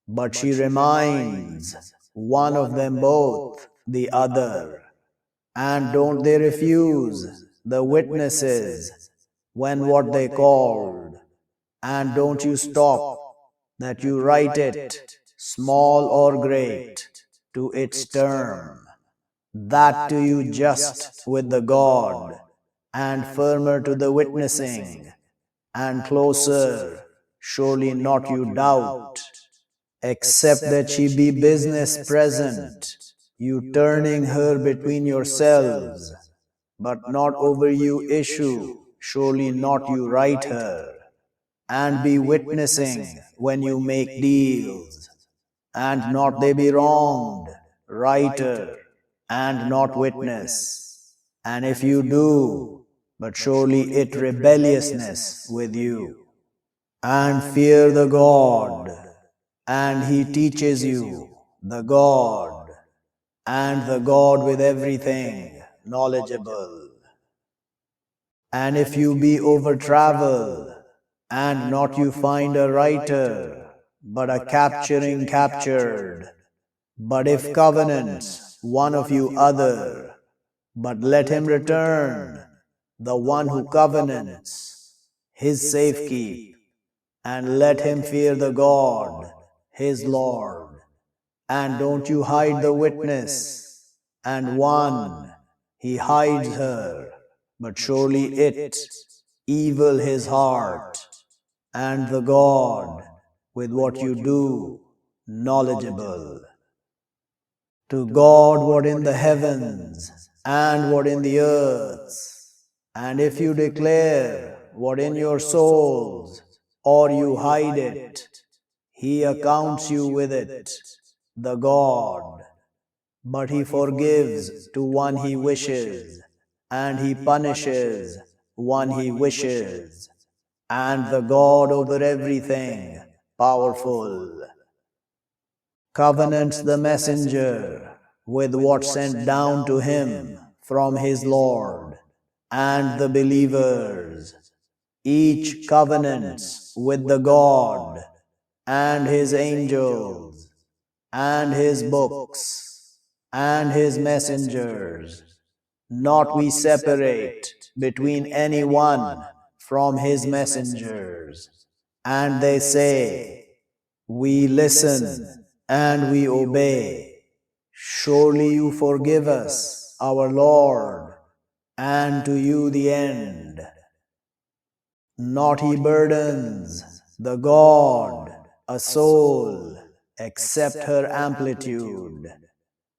but she reminds one of them both the other. And don't they refuse the witnesses when what they called? And don't you stop that you write it, small or great, to its term, that do you just with the God, and firmer to the witnessing, and closer, surely not you doubt, except that she be business present, you turning her between yourselves, but not over you issue, surely not you write her, and be witnessing when you make deals, and not they be wronged, writer, and not witness. And if you do, but surely it rebelliousness with you. And fear the God, and he teaches you the God, and the God with everything knowledgeable. And if you be over travel, and not you find a writer, but a capturing captured, but if covenants one of you other, but let him return, the one who covenants, his safe keep, and let him fear the God, his Lord. And don't you hide the witness, and one, he hides her, but surely it, evil his heart, and the God, with what you do, knowledgeable. To God what in the heavens, and what in the earth, and if you declare what in your souls, or you hide it, he accounts you with it, the God. But he forgives to one he wishes, and he punishes one he wishes. and the God over everything, powerful. Covenants the messenger with what sent down to him from his Lord, and the believers, each covenants with the God, and his angels, and his books, and his messengers. Not we separate between any one from his messengers. And they say, we listen and we obey. Surely you forgive us, our Lord, and to you the end. Not he burdens the God a soul except her amplitude.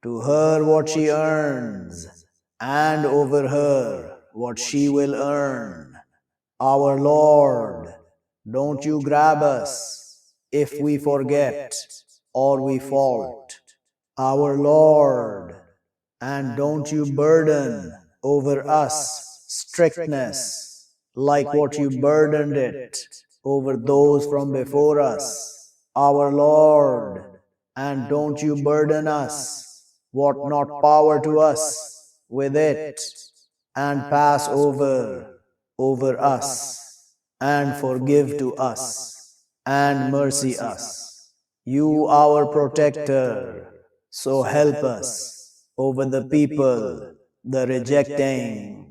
To her what she earns, and over her what she will earn. Our Lord, don't you grab us if we forget or we fault. Our Lord, and don't you burden over us strictness like what you burdened it over those from before us. Our Lord, and don't you burden us what not power to us with it, and pass over us, and forgive to us, and mercy us. You our protector, so help us over the people, the rejecting,